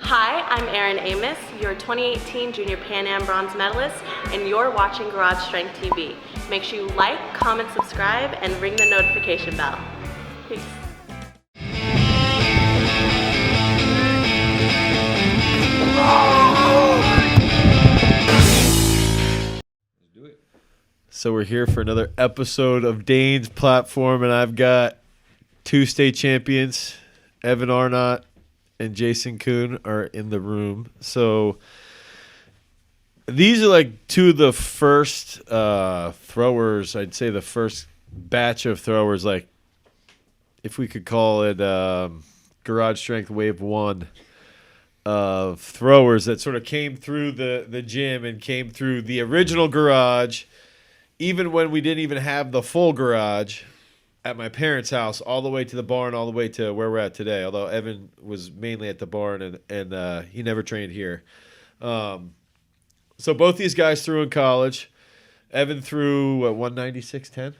Hi, I'm Erin Amos, your 2018 Junior Pan Am bronze medalist, and you're watching Garage Strength TV. Make sure you like, comment, subscribe, and ring the notification bell. Peace. Let's do it. So we're here for another episode of Dane's Platform, and I've got two state champions, Evan Arnott and Jason Kuhn, are in the room. So these are like two of the first throwers, I'd say the first batch of throwers, like if we could call it Garage Strength Wave 1 of throwers that sort of came through the gym and came through the original garage, even when we didn't even have the full garage at my parents' house, all the way to the barn, all the way to where we're at today. Although Evan was mainly at the barn and he never trained here. So both these guys threw in college. Evan threw, 196.10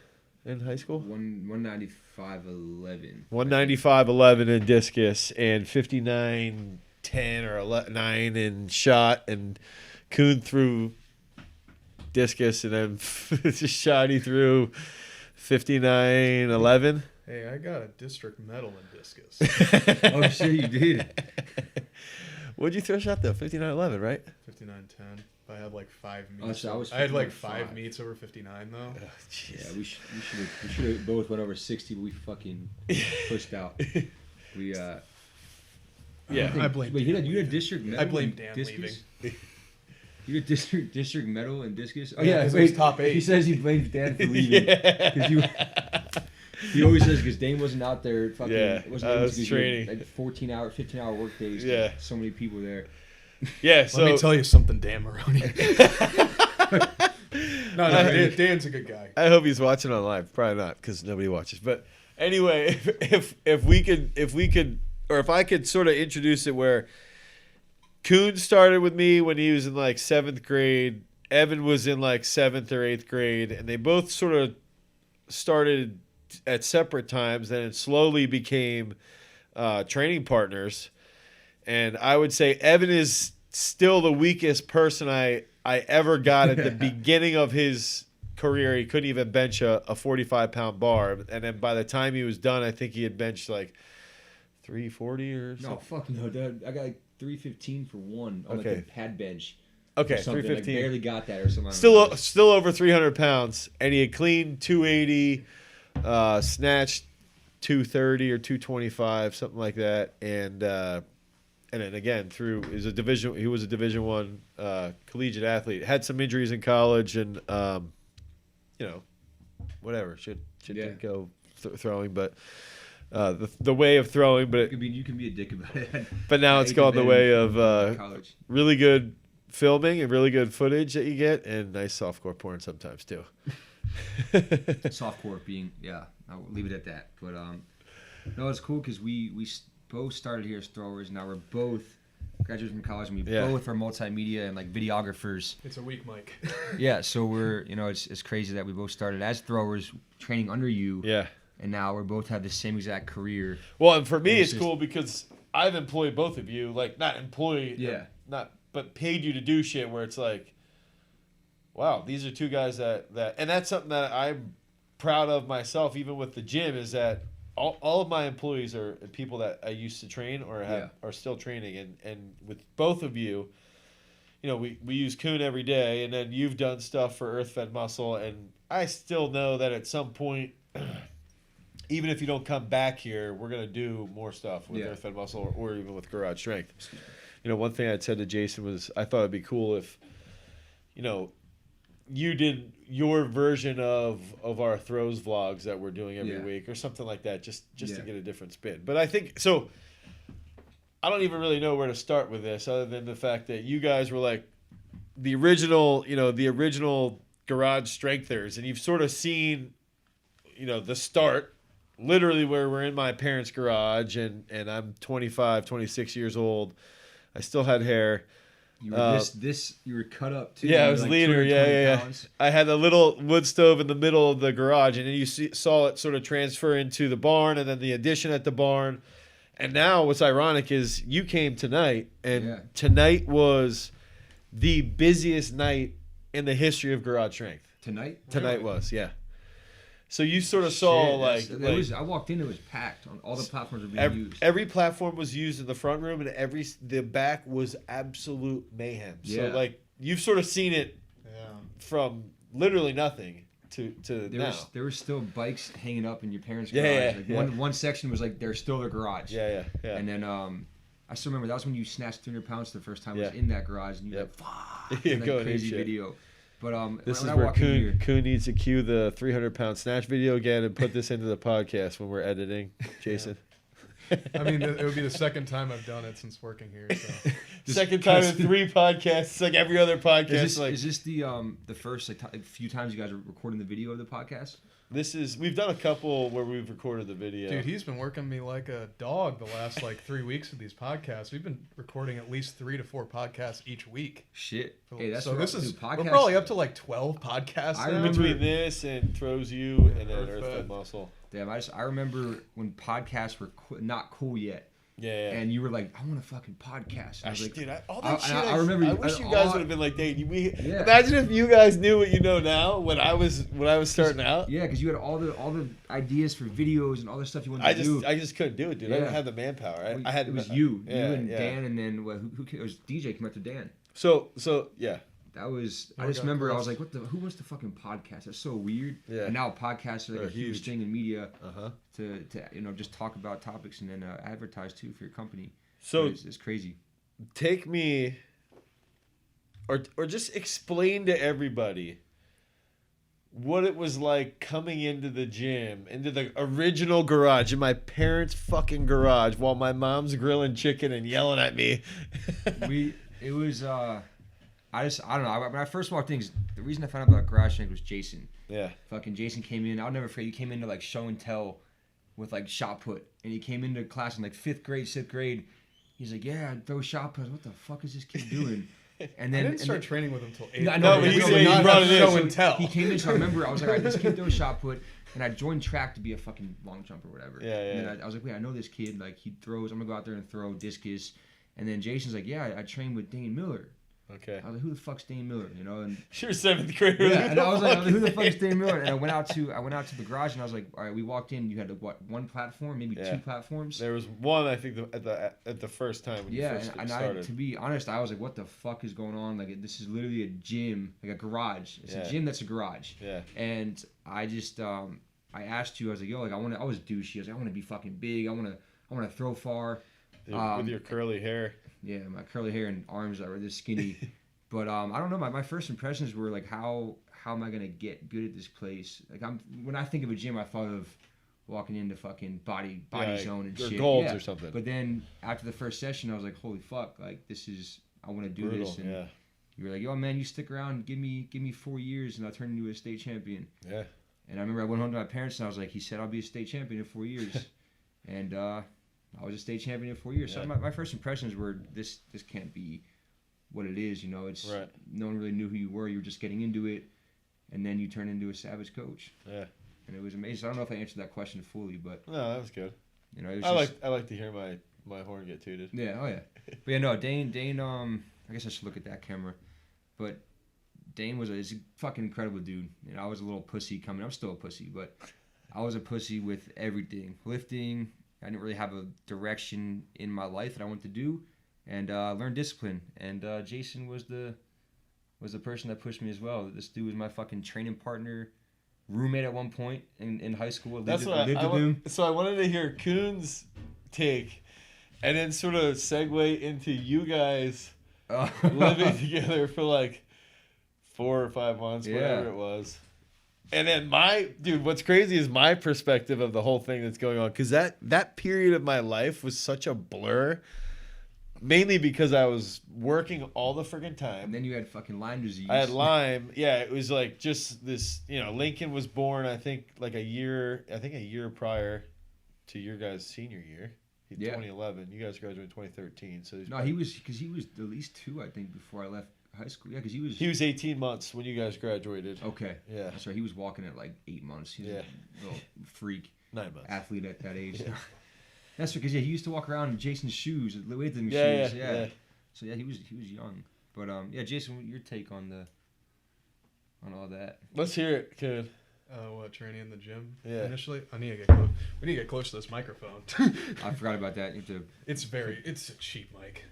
in high school? 195.11. 195.11 in discus and 59.10 or 9 in shot. And Kuhn threw discus and then shot he threw 59.11. Hey, I got a district medal in discus. Oh, sure you did. What'd you throw shot though? 59.11, right? 59.10. I had like 5 meets. Oh, so I had like 59.5. 5 meets over 59 though. Oh, Yeah, we should have both went over 60, but we fucking pushed out. We Yeah. I blame Wait, Dan you had district medal. I blame in Dan discus? leaving. You had district medal in discus. Oh Yeah, 'cause it was top 8. He says he blames Dan for leaving. Yeah. He always says because Dane wasn't out there. Fucking, Yeah, wasn't I able was to do training. like 15 hour work days. Yeah. So many people there. Yeah, so Let me tell you something, Dan Maroney. No, Dan's a good guy. I hope he's watching on live. Probably not, because nobody watches. But anyway, if we could, or if I could sort of introduce it, where Kuhn started with me when he was in like 7th grade. Evan was in like 7th or 8th grade, and they both sort of started at separate times. Then it slowly became training partners. And I would say Evan is still the weakest person I ever got at the beginning of his career. He couldn't even bench a 45-pound bar. And then by the time he was done, I think he had benched like 340 or something. No, fuck no, dude. I got like 315 for one on Okay. like a pad bench. Okay, Or something. 315. Like barely got that or something. Still over 300 pounds. And he had cleaned 280, snatched 230 or 225, something like that. And then again he was a Division I collegiate athlete. Had some injuries in college, and whatever. Shit didn't go throwing, but the way of throwing. But You can be a dick about it. but now it's gone the way of college. really good filming and really good footage that you get, and nice softcore porn sometimes too. Softcore being, yeah, I'll leave it at that. But no, it's cool because we both started here as throwers. Now we're both graduates from college, and we both are multimedia and like videographers. It's a weak mic. Yeah, so we're it's crazy that we both started as throwers, training under you. Yeah. And now we're both have the same exact career. Well, and for me, And it's it's cool because I've employed both of you, like not employed, but paid you to do shit where it's like, wow, these are two guys that, and that's something that I'm proud of myself, even with the gym, is that all of my employees are people that I used to train or are still training, and with both of you, we use Kuhn every day, and then you've done stuff for Earth Fed Muscle, and I still know that at some point, even if you don't come back here, we're going to do more stuff with Earth Fed Muscle or even with Garage Strength. One thing I'd said to Jason was I thought it'd be cool if, you did your version of our throws vlogs that we're doing every week or something like that, just to get a different spin. But I think, so I don't even really know where to start with this other than the fact that you guys were like the original Garage Strengthers, and you've sort of seen, the start, literally where we're in my parents' garage, and I'm 25, 26 years old. I still had hair. You were you were cut up too. Yeah, I You was were like leaner. 220 pounds. I had a little wood stove in the middle of the garage, and then you saw it sort of transfer into the barn, and then the addition at the barn, And now what's ironic is you came tonight, and Yeah. tonight was the busiest night in the history of Garage Strength. Tonight? Tonight was, yeah. So you sort of saw Shit, I walked in, it was packed. On all the platforms were being used. every platform was used in the front room, and the back was absolute mayhem. Yeah. So like you've sort of seen it from literally nothing to now. There were still bikes hanging up in your parents' Yeah, garage. yeah, Like One section was like there's still their garage. Yeah. And then I still remember that was when you snatched 300 pounds the first time. I was Yeah. in that garage, and you were Yep. like, "Fuck!" Yeah, And, like, going crazy shit. video. But This when is I where walk in here, Kuhn needs to cue the 300-pound snatch video again and put this into the podcast when we're editing. Jason. I mean, it would be the second time I've done it since working here. So. Second time in 3 podcasts, like every other podcast. is this the first few times you guys are recording the video of the podcast? We've done a couple where we've recorded the video. Dude, he's been working me like a dog the last 3 weeks of these podcasts. We've been recording at least 3 to 4 podcasts each week. Shit. Hey, that's so what this I do. is Podcasts. we're probably up to 12 podcasts. I now. remember- between this and Throws You and then Earth Earth Fed. Muscle. Damn, I remember when podcasts were not cool yet. Yeah. And you were like, I want a fucking podcast. And I was like, Dude, all I- that shit. I remember. I wish you guys would have been like, Dane. Yeah. Imagine if you guys knew what you know now when I was starting out. Yeah, because you had all the ideas for videos and all the stuff you wanted to do. I just couldn't do it, dude. I Yeah. didn't have the manpower. I had it was you Yeah, and yeah. Dan, and then who it was DJ came after Dan. So yeah. That was. Yeah, I we just got remember I close. was like, who wants to fucking podcast? That's so weird. Yeah. And now podcasts are like They're a huge huge. thing in media Uh-huh. to just talk about topics and then advertise too for your company. So it's crazy. take me or just explain to everybody what it was like coming into the gym, into the original garage, in my parents' fucking garage, while my mom's grilling chicken and yelling at me. It was I don't know. When I first walked in, 'cause the reason I found out about Garage Strength was Jason. Yeah. Fucking Jason came in. I'll never forget. He came into like show and tell with like shot put, and he came into class in like 5th grade, 6th grade. He's like, "Yeah, I throw shot puts. What the fuck is this kid doing?" And I then didn't start training with him until 8th. Yeah, I No, know, but he but said he not brought it in. show and tell. He came in, so I remember I was like, all right, this kid throws shot put, and I joined track to be a fucking long jump or whatever. Yeah, yeah. And then I was like, wait, I know this kid. Like he throws. I'm gonna go out there and throw discus. And then Jason's like, yeah, I trained with Dane Miller. Okay. I was like, who the fuck's Dane Miller? You know, and You're 7th grader. yeah, and I was like, who the fuck is Dane Miller? And I went out to the garage, and I was like, all right, we walked in. You had one platform, maybe Yeah. 2 platforms. There was one, I think, at the first time when you Yeah, first and started. to be honest, I was like, what the fuck is going on? Like, this is literally a gym, like a garage. It's Yeah. a gym that's a garage. Yeah. And I just, I asked you, I was like, yo, like, I was douchey. I was like, I want to be fucking big. I want to throw far. With your curly hair. Yeah, my curly hair and arms that were this skinny. But I don't know. My first impressions were like, how am I gonna get good at this place? Like, when I think of a gym, I thought of walking into fucking body zone and or shit. Golds Yeah. or something. But then after the first session, I was like, holy fuck! Like, I want to do Brutal, this. And yeah. you were like, yo, man, you stick around, give me 4 years, and I'll turn into a state champion. Yeah. And I remember I went home to my parents, and I was like, he said I'll be a state champion in 4 years, and I was a state champion in 4 years. Yeah. So my first impressions were this can't be what it is, you know. It's Right. No one really knew who you were. You were just getting into it, and then you turn into a savage coach. Yeah. And it was amazing. I don't know if I answered that question fully, but No, that was good. you know, it was I like to hear my horn get tooted. yeah, oh yeah. But yeah, no, Dane. I guess I should look at that camera, but Dane is a fucking incredible dude. You know, I was a little pussy coming. I'm still a pussy, but I was a pussy with everything. Lifting. I didn't really have a direction in my life that I wanted to do. And learn discipline. And Jason was the person that pushed me as well. This dude was my fucking training partner, roommate at one point in high school. That's what I want. So I wanted to hear Kuhn's take, and then sort of segue into you guys living together for like 4 or 5 months, whatever it was. And then what's crazy is my perspective of the whole thing that's going on, because that period of my life was such a blur. Mainly because I was working all the friggin' time. And then you had fucking Lyme disease. I had Lyme. Yeah, it was like just this, Lincoln was born, I think a year prior to your guys' senior year. 2011. You guys graduated in 2013. So he was at least 2, I think, before I left high school. Yeah, because he was 18 months when you guys graduated. Okay. Yeah. That's right. He was walking at like 8 months. He was a little freak 9 months. athlete at that age. Yeah. That's because he used to walk around in Jason's shoes, weightlifting Yeah, shoes. yeah. So yeah, he was young. But Jason, your take on all that? Let's hear it, kid. What, training in the gym? Yeah. Initially, I need to get close. We need to get close to this microphone. I forgot about that. You have to. It's a cheap mic.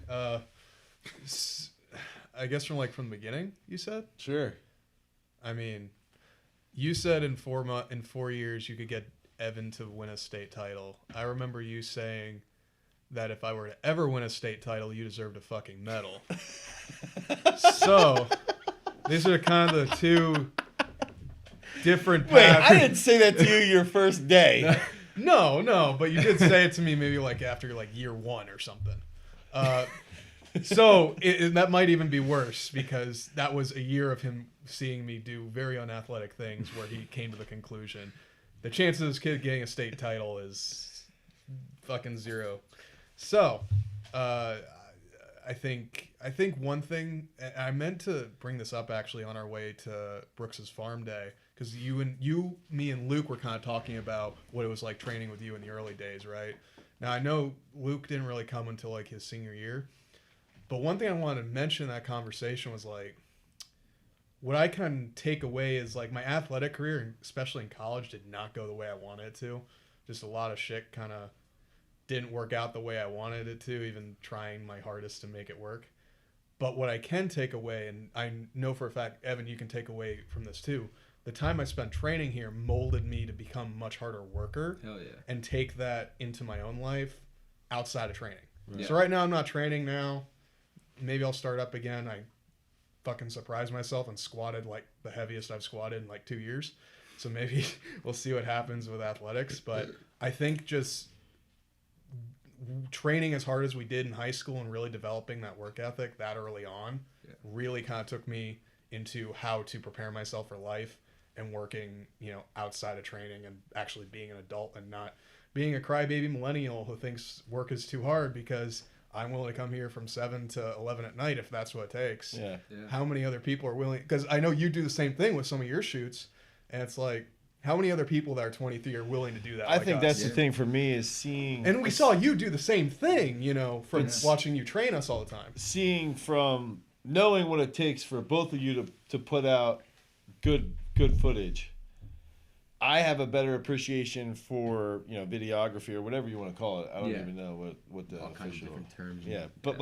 I guess from the beginning, you said. Sure. I mean, you said in 4 years you could get Evan to win a state title. I remember you saying that if I were to ever win a state title, you deserved a fucking medal. So, these are kind of the two different paths. Wait, I didn't say that to you your first day. No, but you did say it to me maybe after year 1 or something. So that might even be worse because that was a year of him seeing me do very unathletic things where he came to the conclusion the chances of this kid getting a state title is fucking 0. So I think one thing, I meant to bring this up actually on our way to Brooks's farm day because me and Luke were kind of talking about what it was like training with you in the early days, right? Now I know Luke didn't really come until his senior year. But one thing I wanted to mention in that conversation was what I can take away is my athletic career, especially in college, did not go the way I wanted it to. Just a lot of shit kind of didn't work out the way I wanted it to, even trying my hardest to make it work. But what I can take away, and I know for a fact, Evan, you can take away from this too, the time I spent training here molded me to become a much harder worker. Hell yeah. And take that into my own life outside of training. Right. So right now I'm not training now. Maybe I'll start up again. I fucking surprised myself and squatted the heaviest I've squatted in 2 years. So maybe we'll see what happens with athletics. But I think just training as hard as we did in high school and really developing that work ethic that early on really kind of took me into how to prepare myself for life and working, outside of training and actually being an adult and not being a crybaby millennial who thinks work is too hard because I'm willing to come here from 7 to 11 at night if that's what it takes. Yeah. How many other people are willing? Because I know you do the same thing with some of your shoots, and it's how many other people that are 23 are willing to do that? I think that's the thing for me is seeing. And we saw you do the same thing, from watching you train us all the time. Seeing from knowing what it takes for both of you to put out good footage. I have a better appreciation for videography or whatever you want to call it. I don't even know what the all kinds of official different terms. Yeah, but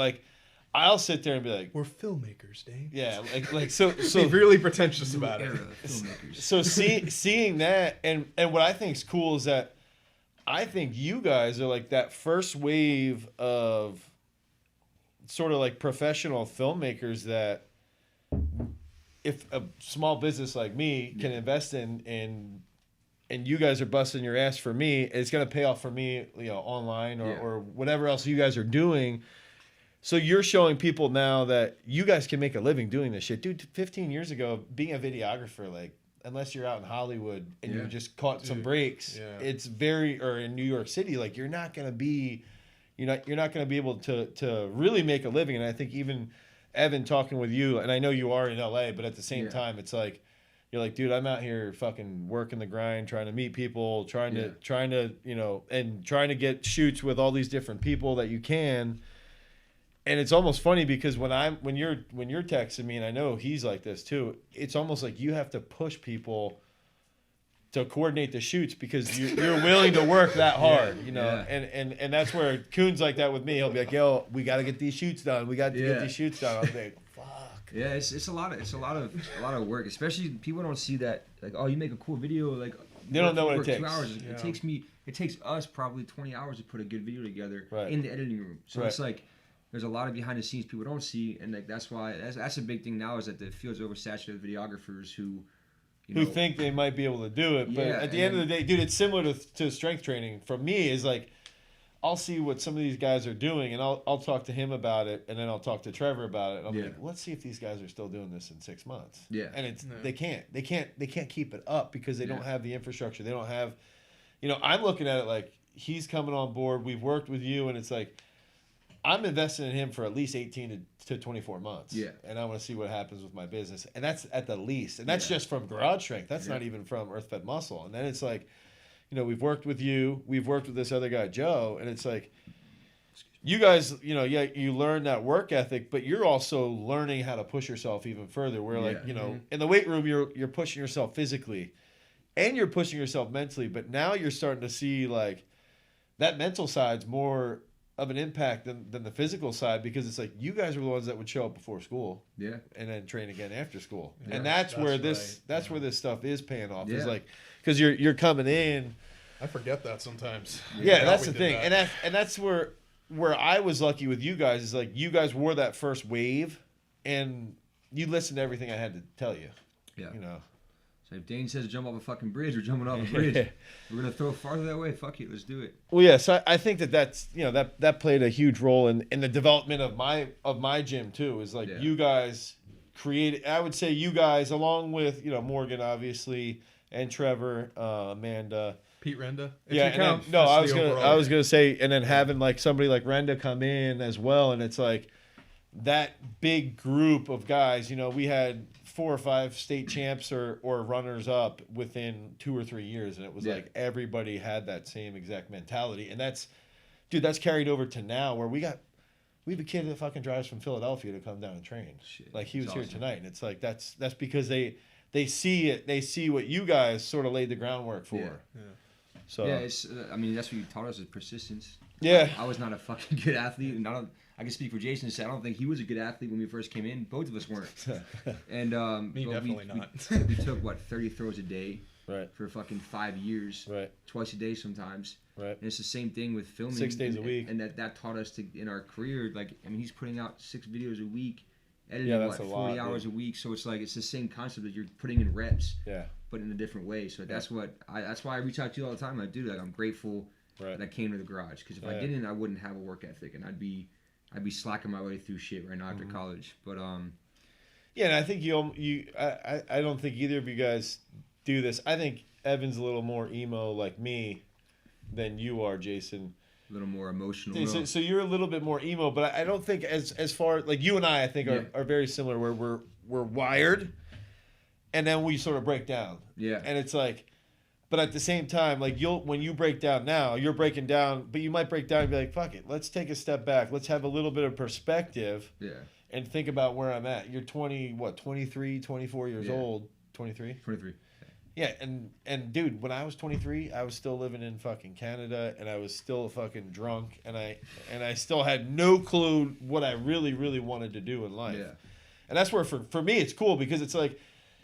I'll sit there and be like, we're filmmakers, Dane. yeah, so Be really pretentious about it. Filmmakers. So seeing that and what I think is cool is that I think you guys are that first wave of sort of professional filmmakers that if a small business like me can invest in and you guys are busting your ass for me, it's going to pay off for me, online or whatever else you guys are doing. So you're showing people now that you guys can make a living doing this shit. Dude, 15 years ago, being a videographer, unless you're out in Hollywood and you just caught some breaks, it's or in New York City, you're not going to be, you're not going to be able to really make a living. And I think even Evan talking with you, and I know you are in LA, but at the same time, it's you're dude, I'm out here fucking working the grind, trying to meet people, trying to, and trying to get shoots with all these different people that you can. And it's almost funny because when you're texting me, and I know he's like this too, it's almost like you have to push people to coordinate the shoots because you're willing to work that hard, and that's where Kuhn's like that with me. He'll be like, yo, we got to get these shoots done. We got to get these shoots done. I'll be like, fuck. Yeah, it's a lot of work. Especially people don't see that oh, you make a cool video they don't know what it takes. 2 hours. It takes us probably 20 hours to put a good video together in the editing room. So it's there's a lot of behind the scenes people don't see, and that's why that's a big thing now is that the field's oversaturated with videographers who think they might be able to do it, but at the end of the day, dude, it's similar to strength training. For me, is I'll see what some of these guys are doing, and I'll talk to him about it, and then I'll talk to Trevor about it. And I'll be like, let's see if these guys are still doing this in 6 months. Yeah, and they can't keep it up because they don't have the infrastructure. They don't have, I'm looking at it he's coming on board. We've worked with you, and it's I'm investing in him for at least 18 to 24 months. Yeah, and I want to see what happens with my business, and that's at the least, and that's just from garage strength. That's not even from earth fed muscle, and then it's we've worked with you, we've worked with this other guy, Joe, and it's like, you guys, you learn that work ethic, but you're also learning how to push yourself even further. Where like, in the weight room, you're pushing yourself physically and you're pushing yourself mentally, but now you're starting to see like that mental side's more of an impact than the physical side, because it's like you guys were the ones that would show up before school, and then train again after school, and that's where this stuff is paying off. Is like, because you're coming in. I forget that sometimes. Yeah, that's the thing, and that's where I was lucky with you guys is like you guys wore that first wave, and you listened to everything I had to tell you. Yeah. So if Dane says jump off a fucking bridge, we're jumping off a bridge. We're gonna throw farther that way. Fuck it, let's do it. Well, yeah. So I think that's that played a huge role in the development of my gym too. Is like you guys created. I would say you guys, along with Morgan obviously and Trevor, Amanda. Pete Renda. I was gonna say, and then having like somebody like Renda come in as well, and it's like that big group of guys. We had 4 or 5 state champs or runners up within 2 or 3 years, and it was like everybody had that same exact mentality, and that's carried over to now where we have a kid that fucking drives from Philadelphia to come down and train. Shit, like he was here tonight, and it's like that's because they see it, they see what you guys sort of laid the groundwork for. Yeah. So it's that's what you taught us, is persistence. Yeah, I was not a fucking good athlete, and I can speak for Jason and say I don't think he was a good athlete when we first came in. Both of us weren't. And me definitely not. We took 30 throws a day, for fucking 5 years, twice a day sometimes. Right. And it's the same thing with filming. 6 days a week. And that taught us to in our career. Like he's putting out 6 videos a week, editing 40 hours a week. So it's like it's the same concept that you're putting in reps. Yeah. But in a different way. So that's why I reach out to you all the time. I'm grateful that I came to the garage, because if I didn't, I wouldn't have a work ethic, and I'd be slacking my way through shit right now after college. But yeah, and I think I don't think either of you guys do this. I think Evan's a little more emo like me than you are, Jason. A little more emotional. So you're a little bit more emo, but I don't think as far like you and I think are very similar, where we're wired, and then we sort of break down. Yeah. And it's like, but at the same time, like when you break down now, you're breaking down, but you might break down and be like, fuck it, let's take a step back. Let's have a little bit of perspective. Yeah. And think about where I'm at. You're 23, 24 years old. 23? 23. Yeah, and dude, when I was 23, I was still living in fucking Canada, and I was still fucking drunk, and I still had no clue what I really, really wanted to do in life. Yeah. And that's where for me it's cool, because it's like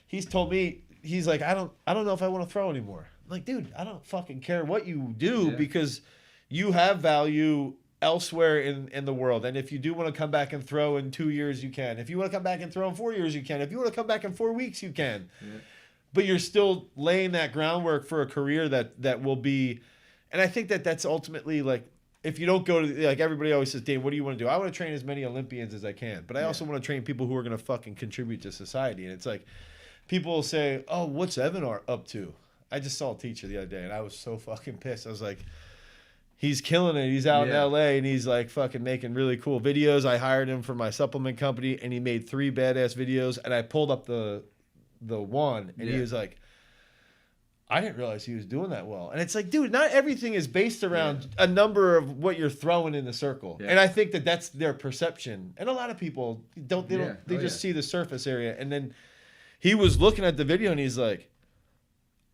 he's told me, he's like, I don't know if I want to throw anymore. I'm like, dude, I don't fucking care what you do, because you have value elsewhere in the world. And if you do want to come back and throw in 2 years, you can. If you want to come back and throw in 4 years, you can. If you want to come back in 4 weeks, you can. Yeah. But you're still laying that groundwork for a career that will be, and I think that's ultimately like, if you don't go to, like everybody always says, Dane, what do you want to do? I want to train as many Olympians as I can, but I also want to train people who are going to fucking contribute to society. And it's like, people will say, oh, what's Evan up to? I just saw a teacher the other day, and I was so fucking pissed. I was like, he's killing it. He's out in LA, and he's like fucking making really cool videos. I hired him for my supplement company, and he made 3 badass videos, and I pulled up the one, and he was like, I didn't realize he was doing that well. And it's like, dude, not everything is based around a number of what you're throwing in the circle. And I think that's their perception. And a lot of people they just see the surface area. And then he was looking at the video, and he's like,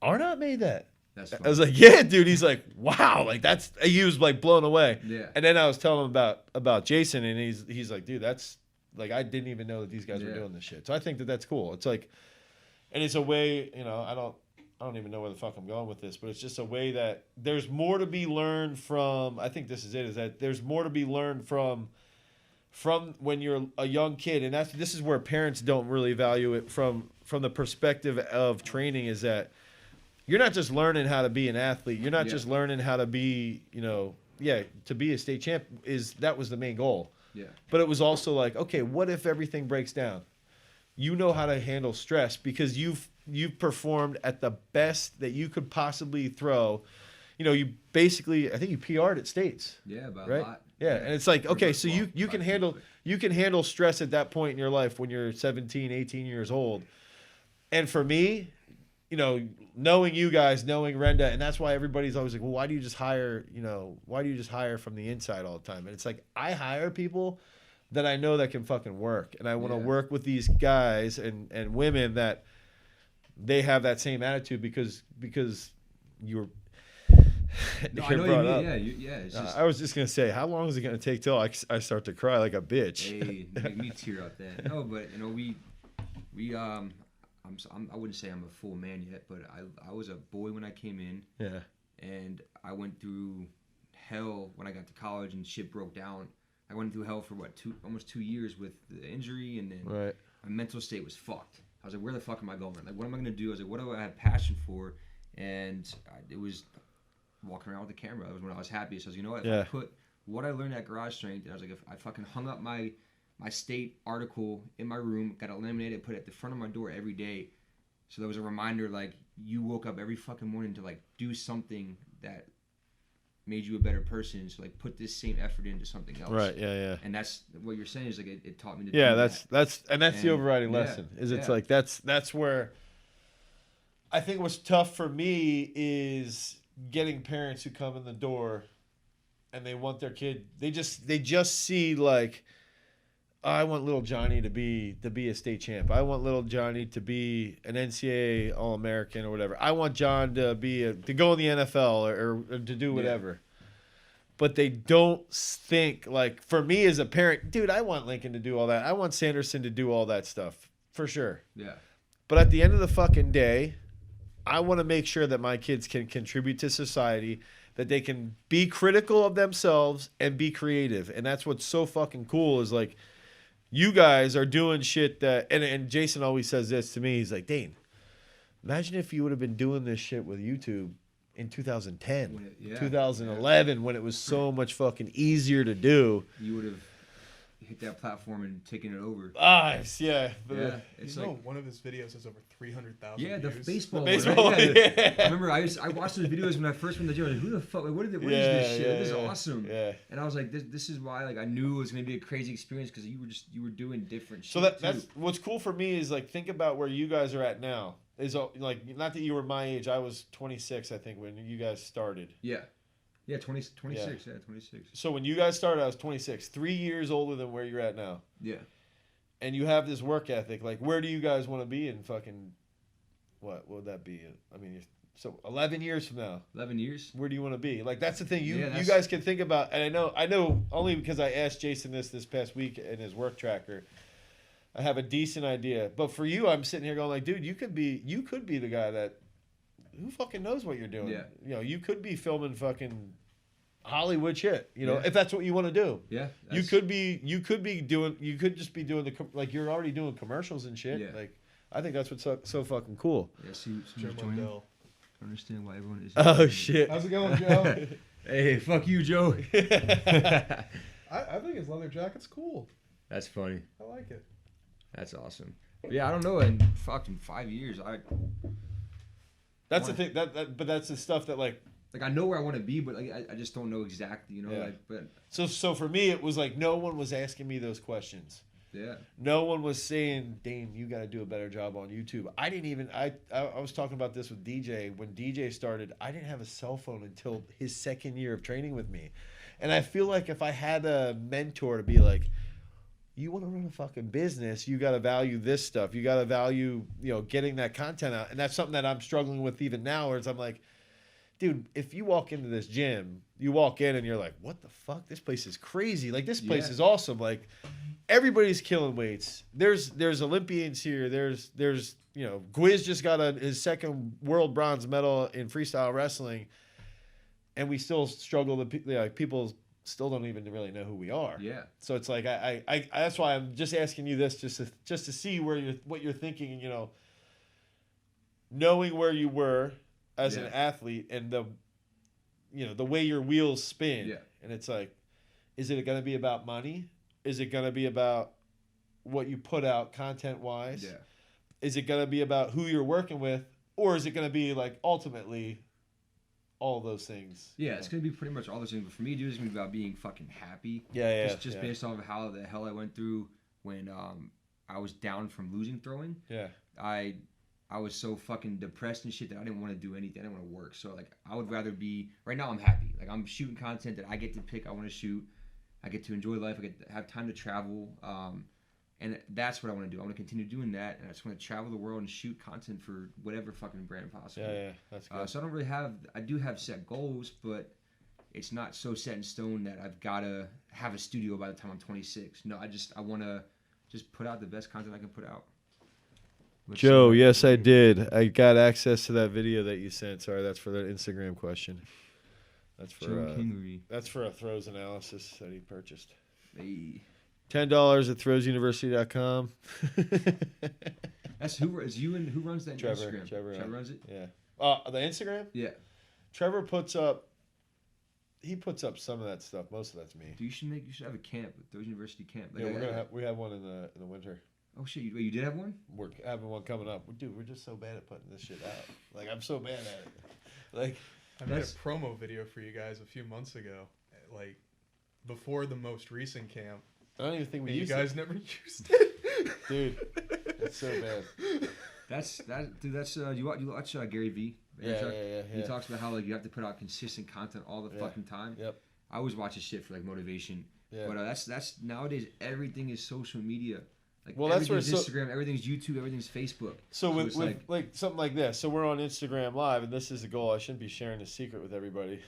Arnott made that. That's funny. I was like, yeah, dude. He's like, wow, like he was like blown away. Yeah. And then I was telling him about Jason, and he's like, dude, that's like, I didn't even know that these guys were doing this shit. So I think that's cool. It's like, and it's a way, I don't even know where the fuck I'm going with this, but it's just a way that there's more to be learned from. I think this is it, is that there's more to be learned from when you're a young kid. And this is where parents don't really value it from the perspective of training, is that you're not just learning how to be an athlete. You're not just learning how to be, to be a state champ. That was the main goal. Yeah. But it was also like, okay, what if everything breaks down? You know how to handle stress because you've performed at the best that you could possibly throw. You basically, I think you PR'd at states. Yeah, about a lot. Yeah, and it's like, okay, so you can handle stress at that point in your life when you're 17, 18 years old. And for me, you know, knowing you guys, knowing Renda, and that's why everybody's always like, well, why do you just hire from the inside all the time? And it's like, I hire people that I know that can fucking work. And I want to work with these guys and women that they have that same attitude because you're No, I know what you mean. Yeah, it's just, I was just going to say, how long is it going to take till I start to cry like a bitch? Hey, make me tear up then. No, but you know, we I wouldn't say I'm a full man yet, but I was a boy when I came in. Yeah. And I went through hell when I got to college and shit broke down. I went through hell for almost 2 years with the injury, and then my mental state was fucked. I was like, where the fuck am I going? Like, what am I gonna do? I was like, what do I have passion for? And it was walking around with the camera. That was when I was happiest. I was, you know what? If I put what I learned at Garage Strength, and I was like, if I fucking hung up my state article in my room, got it laminated, put it at the front of my door every day, so there was a reminder, like, you woke up every fucking morning to like do something that made you a better person. So like put this same effort into something else. Right. Yeah. And that's what you're saying is like it taught me to. Yeah. Do that's the overriding lesson. It's like that's where I think what's tough for me is getting parents who come in the door and they want their kid. They just see like, I want little Johnny to be a state champ. I want little Johnny to be an NCAA All-American or whatever. I want John to go in the NFL or to do whatever. But they don't think, like, for me as a parent, dude, I want Lincoln to do all that. I want Sanderson to do all that stuff for sure. Yeah. But at the end of the fucking day, I want to make sure that my kids can contribute to society, that they can be critical of themselves and be creative. And that's what's so fucking cool is like, you guys are doing shit that, and Jason always says this to me. He's like, Dane, imagine if you would have been doing this shit with YouTube in 2010, 2011, when it was so much fucking easier to do. You would have hit that platform and taken it over. It's like one of his videos has over 300,000 Yeah, the views. baseball. Right? I remember I watched those videos when I first went to the gym. I was like, who the fuck? Like, what is this shit? This is awesome. Yeah. And I was like, this is why like I knew it was gonna be a crazy experience because you were doing different shit. So that's what's cool for me is like think about where you guys are at now. Is like not that you were my age. I was 26, I think, when you guys started. Yeah, 26. Yeah, 26. So when you guys started, I was 26. 3 years older than where you're at now. Yeah. And you have this work ethic. Like, where do you guys want to be in fucking, what would that be? I mean, so 11 years from now. 11 years? Where do you want to be? Like, that's the thing you guys can think about. And I know only because I asked Jason this past week in his work tracker. I have a decent idea. But for you, I'm sitting here going like, dude, you could be the guy that, who fucking knows what you're doing? Yeah. You know, you could be filming fucking Hollywood shit, you know, if that's what you want to do. Yeah. You could just be doing like you're already doing commercials and shit. Yeah. Like, I think that's what's so fucking cool. Yeah, see Joe Mondell. I understand why everyone is. Oh shit. How's it going, Joe? Hey, fuck you, Joe. I think his leather jacket's cool. That's funny. I like it. That's awesome. But yeah, I don't know. In fucking 5 years, That's the thing. But that's the stuff that like I know where I want to be, but like I just don't know exactly, you know. Yeah. Like, but so for me, it was like no one was asking me those questions. yeah, No one was saying, Dane, you got to do a better job on YouTube. I didn't even. I was talking about this with DJ when DJ started. I didn't have a cell phone until his second year of training with me, and I feel like if I had a mentor to be like, you want to run a fucking business, you got to value this stuff. You got to value, you know, getting that content out. And that's something that I'm struggling with even now, where I'm like, dude, if you walk into this gym, you walk in and you're like, what the fuck? This place is crazy. Like, this place is awesome. Like, everybody's killing weights. There's Olympians here. There's you know, Gwiz just got his second world bronze medal in freestyle wrestling. And we still struggle. People still don't even really know who we are. yeah, So it's like I that's why I'm just asking you this just to see what you're thinking, you know, knowing where you were as an athlete and the way your wheels spin. Yeah. And it's like, is it going to be about money? Is it going to be about what you put out content wise? yeah. Is it going to be about who you're working with, or is it going to be like ultimately all those things? Yeah, it's gonna be pretty much all those things. But for me, dude, it's gonna be about being fucking happy. Yeah. Just based off of how the hell I went through when I was down from losing throwing. Yeah. I I was so fucking depressed and shit that I didn't want to do anything. I didn't want to work. So like I would rather be right now. I'm happy. Like I'm shooting content that I get to pick. I want to shoot. I get to enjoy life. I get to have time to travel. And that's what I want to do. I want to continue doing that, and I just want to travel the world and shoot content for whatever fucking brand possible. Yeah, that's good. So I don't really have. I do have set goals, but it's not so set in stone that I've got to have a studio by the time I'm 26. No, I want to just put out the best content I can put out. Joe, yes, I did. I got access to that video that you sent. Sorry, that's for the Instagram question. That's for Joe Kingery. that's for a throws analysis that he purchased. Hey. $10 at throwsuniversity.com. That's who is you and who runs that Instagram? Trevor runs it. Yeah. The Instagram? Yeah. Trevor puts up. He puts up some of that stuff. Most of that's me. Dude, you should have a camp, a Throws University camp. Like, Yeah, we have one in the winter. Oh shit! You did have one? We're having one coming up. Dude, we're just so bad at putting this shit out. Like I'm so bad at it. Like I made a promo video for you guys a few months ago, like before the most recent camp. I don't even think we You used guys it. never used it, Dude. It's so bad. Dude. That's you watch Gary V. Yeah. He talks about how like you have to put out consistent content all the fucking time. Yep. I always watch his shit for like motivation. Yeah. But that's nowadays everything is social media. Like Well, that's where everything's Instagram, everything's YouTube, everything's Facebook. So with it's like something like this, so we're on Instagram Live, and this is the goal. I shouldn't be sharing a secret with everybody,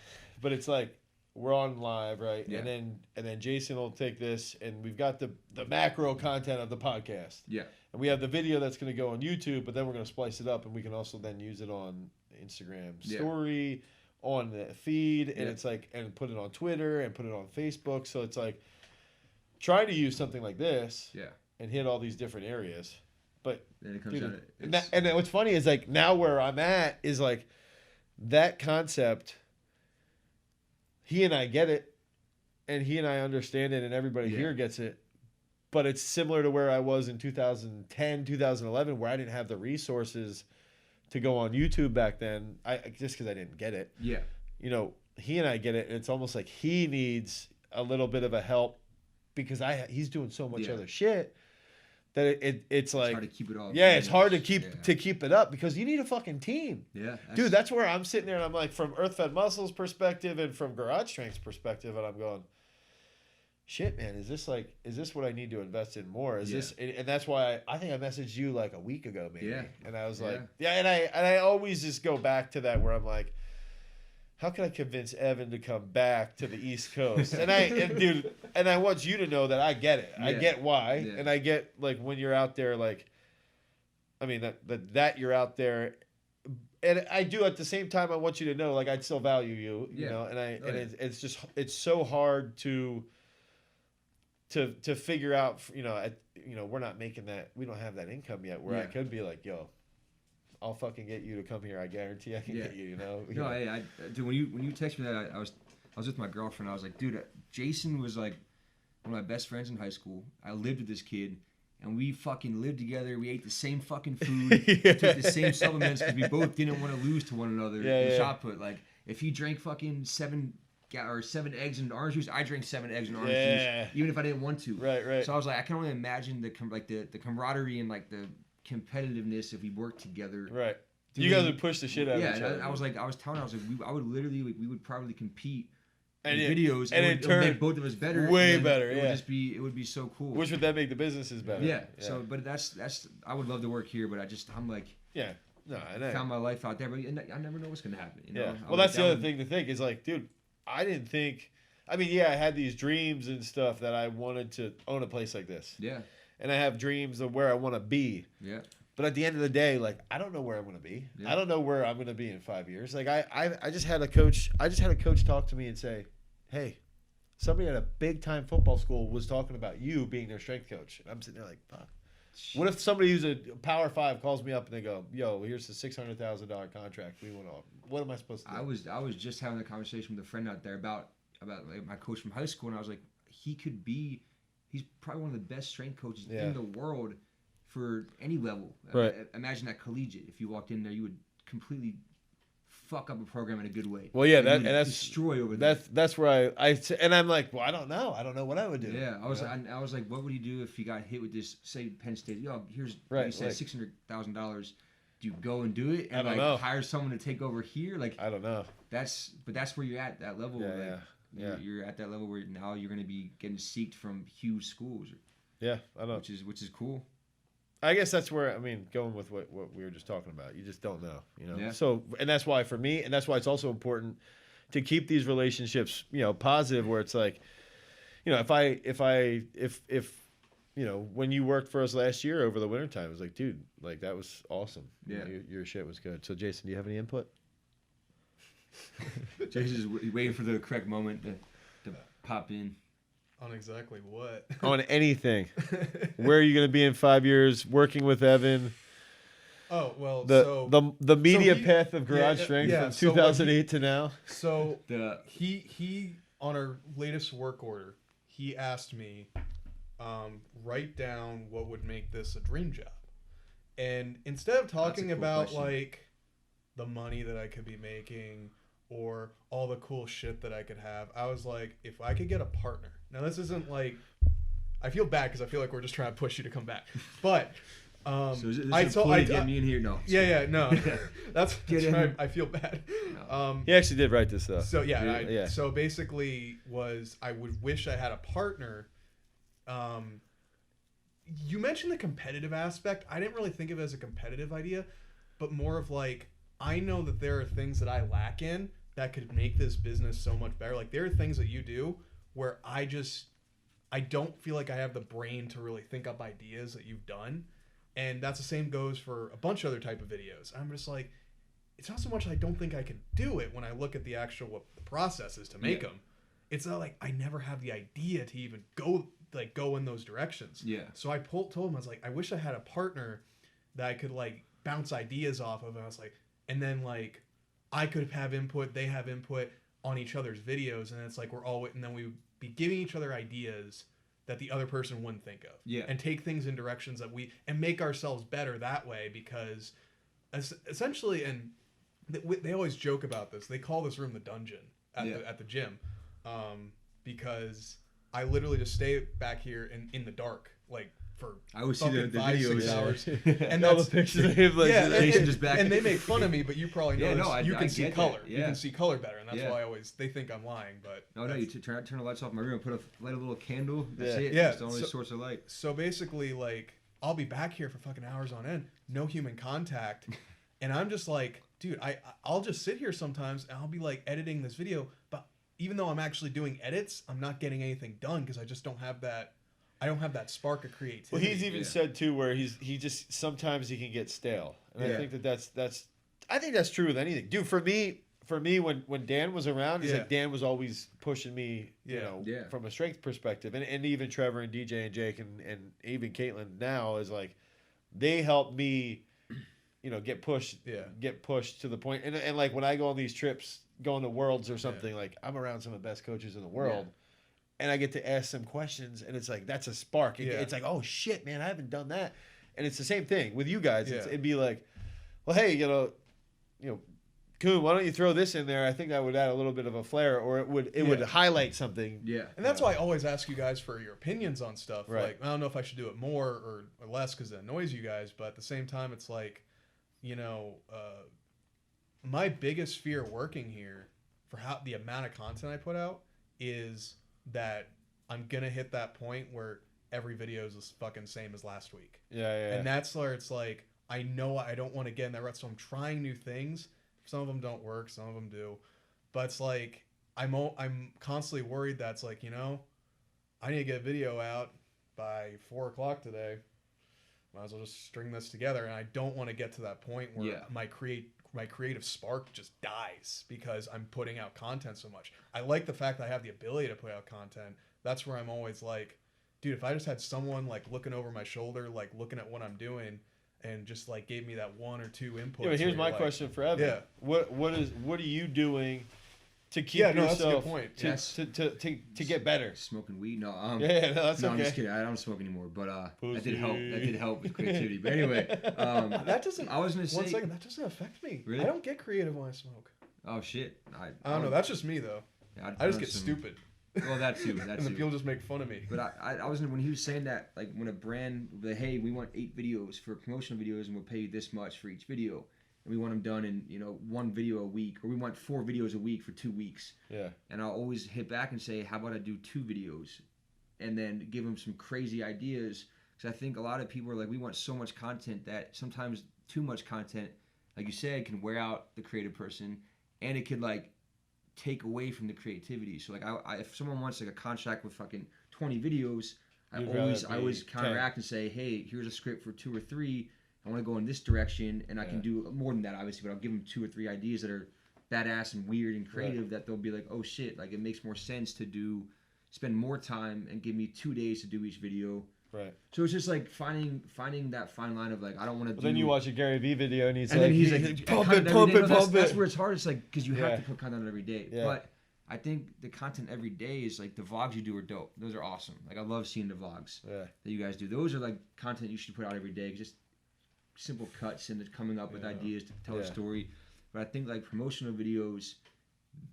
but it's like we're on live, right? Yeah. And then Jason will take this, and we've got the macro content of the podcast. Yeah. And we have the video that's going to go on YouTube, but then we're going to splice it up, and we can also then use it on Instagram story, on the feed, and it's like, and put it on Twitter, and put it on Facebook. So it's like trying to use something like this. Yeah. And hit all these different areas. But then it comes dude, out. and then what's funny is like now where I'm at is like that concept. He and I get it, and he and I understand it, and everybody here gets it. But it's similar to where I was in 2010, 2011, where I didn't have the resources to go on YouTube back then. Just because I didn't get it. Yeah. You know, he and I get it, and it's almost like he needs a little bit of a help because he's doing so much other shit. That it's like hard to keep it all. Yeah, it's hard to keep it up because you need a fucking team. Yeah, dude, that's where I'm sitting there and I'm like, from Earth-Fed Muscles perspective and from Garage Strength's perspective, and I'm going, shit, man, is this what I need to invest in more? Is this, and that's why I think I messaged you like a week ago, maybe. Yeah. And I was like, and I always just go back to that where I'm like, how can I convince Evan to come back to the East Coast? And I want you to know that I get it. I get why, and I get like when you're out there, like, I mean that you're out there, and I do at the same time. I want you to know, like, I still value you, you know, and it's just it's so hard to figure out, you know, we're not making that, we don't have that income yet where I could be like, yo, I'll fucking get you to come here. I guarantee I can get you. You know. No, hey, dude. When you texted me that, I was with my girlfriend. I was like, dude, Jason was like one of my best friends in high school. I lived with this kid, and we fucking lived together. We ate the same fucking food, took the same supplements because we both didn't want to lose to one another in shot put. Like, if he drank fucking 7 eggs and orange juice, I drank 7 eggs and orange juice, even if I didn't want to. Right. So I was like, I can only imagine the camaraderie and like the competitiveness if we worked together. Right. You guys would push the shit out of each other. I was telling her, I would literally, we would probably compete in videos, and it would make both of us better. Way better, it would be so cool. Which would then make the businesses better. Yeah. So, but that's, I would love to work here, but I'm like, I found my life out there, but I never know what's going to happen. You know? Yeah. Well, that's the other thing to think is like, dude, I didn't think, I mean, I had these dreams and stuff that I wanted to own a place like this. Yeah. And I have dreams of where I want to be. Yeah. But at the end of the day, like, I don't know where I'm going to be. Yeah. I don't know where I'm going to be in 5 years. Like, I just had a coach. I just had a coach talk to me and say, "Hey, somebody at a big time football school was talking about you being their strength coach." And I'm sitting there like, "Fuck." What if somebody who's a Power 5 calls me up and they go, "Yo, here's the $600,000 contract. We want to. What am I supposed to do?" I was just having a conversation with a friend out there about like my coach from high school, and I was like, he's probably one of the best strength coaches in the world for any level. Right. Imagine that collegiate. If you walked in there, you would completely fuck up a program in a good way. Well, yeah, that's destroy over there. That's where and I'm like, well, I don't know what I would do. Yeah, I was like, what would you do if you got hit with this? Say Penn State, yo, here's $600,000. do you go and do it and don't know. hire someone to take over here? Like I don't know. that's where you're at that level. Yeah. You're at that level where now you're going to be getting seeked from huge schools. Yeah, I know. Which is cool. I guess that's where going with what we were just talking about. You just don't know, Yeah. So, and that's why for me, and that's why it's also important to keep these relationships, positive. Where it's like, if when you worked for us last year over the wintertime, it was like, dude, like that was awesome. Yeah. Your shit was good. So, Jason, do you have any input? Jason's waiting for the correct moment to pop in. On exactly what? On anything. Where are you going to be in 5 years? Working with Evan. Oh well, the media he- path of Garage Strength from so 2008 to now. So he on our latest work order, he asked me, write down what would make this a dream job, and instead of talking cool about question. like the money that I could be making or all the cool shit that I could have, I was like, if I could get a partner. Now this isn't like, I feel bad because I feel like we're just trying to push you to come back, but. So is this I get me in here? No. Yeah, no. that's Get in. right. I feel bad. He actually did write this though. So yeah, Yeah. So basically, I would wish I had a partner. You mentioned the competitive aspect. I didn't really think of it as a competitive idea, but more of like, I know that there are things that I lack in that could make this business so much better. Like there are things that you do where I don't feel like I have the brain to really think up ideas that you've done. And that's the same goes for a bunch of other type of videos. I'm just like, it's not so much I don't think I can do it when I look at the actual what the process is to make them. It's not like I never have the idea to even go in those directions. Yeah. So I told him, I was like, I wish I had a partner that I could like bounce ideas off of. And I was like, and then like I could have input, they have input on each other's videos, and it's like and then we would be giving each other ideas that the other person wouldn't think of. Yeah. And take things in directions and make ourselves better that way, because essentially, and they always joke about this. They call this room the dungeon at the gym, because I literally just stay back here in the dark, like for I always see the 5, videos. 6 hours. And all the pictures of him like Jason just back. And they make fun of me, but you probably know you I can see get color. that. You Yeah. can see color better, and that's Yeah. why they think I'm lying. But No, you turn the lights off in my room, light a little candle. That's it. Yeah. That's the only source of light. So basically, like, I'll be back here for fucking hours on end, no human contact, and I'm just like, dude, I'll just sit here sometimes and I'll be like editing this video, but even though I'm actually doing edits, I'm not getting anything done because I just don't have that. I don't have that spark of creativity. Well, he's even said too where he just sometimes he can get stale, and I think that's true with anything, dude. For me, when Dan was around, he's like Dan was always pushing me, from a strength perspective, and even Trevor and DJ and Jake and even Caitlin now is like they help me, get pushed to the point, and like when I go on these trips, going to Worlds or something, like I'm around some of the best coaches in the world. And I get to ask some questions, and it's like that's a spark. It's like, oh shit, man, I haven't done that. And it's the same thing with you guys. It'd be like, well, hey, Kuhn, why don't you throw this in there? I think that would add a little bit of a flair, or it would highlight something. Yeah. And that's why I always ask you guys for your opinions on stuff. Right. Like, I don't know if I should do it more or less because it annoys you guys, but at the same time, it's like, my biggest fear working here for the amount of content I put out is that I'm gonna hit that point where every video is the fucking same as last week. And that's where it's like, I know I don't want to get in that rut, so I'm trying new things. Some of them don't work, some of them do, but it's like I'm constantly worried that's like, I need to get a video out by 4:00 today. Might as well just string this together, and I don't want to get to that point where my creative spark just dies because I'm putting out content so much. I like the fact that I have the ability to put out content. That's where I'm always like, dude, if I just had someone like looking over my shoulder, like looking at what I'm doing, and just like gave me that 1 or 2 inputs. Yeah, but here's my question for Evan. Yeah. What are you doing to keep yourself that's a good point. To get better? Smoking weed? No. No, that's okay. I'm just kidding. I don't smoke anymore, but that did help. That did help with creativity. But anyway, that doesn't. I was gonna say. One second. That doesn't affect me. Really? I don't get creative when I smoke. Oh shit. I don't know. That's just me though. I just get stupid. Well, that too. That And then too. people just make fun of me. But I was when he was saying that, like when a brand would be like, hey, we want 8 videos for promotional videos and we'll pay you this much for each video. And we want them done in, 1 video a week, or we want 4 videos a week for 2 weeks. Yeah. And I'll always hit back and say, how about I do 2 videos? And then give them some crazy ideas. Because I think a lot of people are like, we want so much content that sometimes too much content, like you said, can wear out the creative person. And it could like take away from the creativity. So like if someone wants like a contract with fucking 20 videos, I always counteract and say, hey, here's a script for 2 or 3. I want to go in this direction, and I can do more than that, obviously, but I'll give them 2 or 3 ideas that are badass and weird and creative that they'll be like, oh shit, like it makes more sense to spend more time and give me 2 days to do each video. Right. So it's just like finding that fine line of like, I don't want to do. Then you watch a Gary Vee video and then he's like pump it. That's where it's hard. It's like, because you have Yeah. to put content out every day. Yeah. But I think the content every day is like the vlogs you do are dope. Those are awesome. Like I love seeing the vlogs that you guys do. Those are like content you should put out every day. Just simple cuts and coming up with ideas to tell a story. But I think like promotional videos,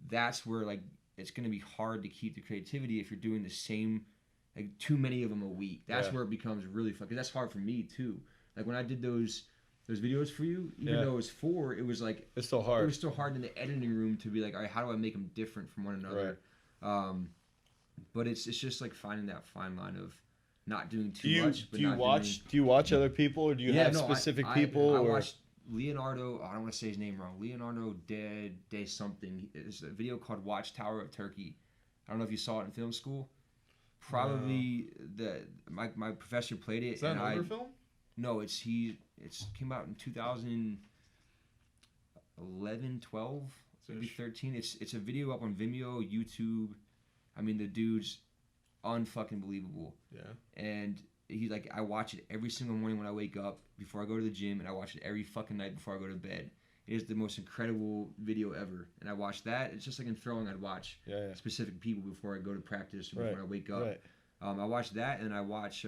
that's where like it's going to be hard to keep the creativity if you're doing the same, like too many of them a week. That's where it becomes really fun. 'Cause that's hard for me too. Like when I did those videos for you, even though it was 4, it was like it's still hard. It was still hard in the editing room to be like, all right, how do I make them different from one another? Right. But it's just like finding that fine line of not doing too much. But do you watch other people, or do you have specific people? I watched Leonardo. I don't want to say his name wrong. Leonardo de something. It's a video called Watchtower of Turkey. I don't know if you saw it in film school. Probably my professor played it. Is that an older film? No, it's came out in 2011, 12, maybe 13. It's a video up on Vimeo, YouTube. I mean, the dude's unfucking believable. Yeah. And he's like, I watch it every single morning when I wake up before I go to the gym, and I watch it every fucking night before I go to bed. It is the most incredible video ever. And I watch that. It's just like in throwing, I'd watch specific people before I go to practice or before I wake up. Right. I watch that, and I watch,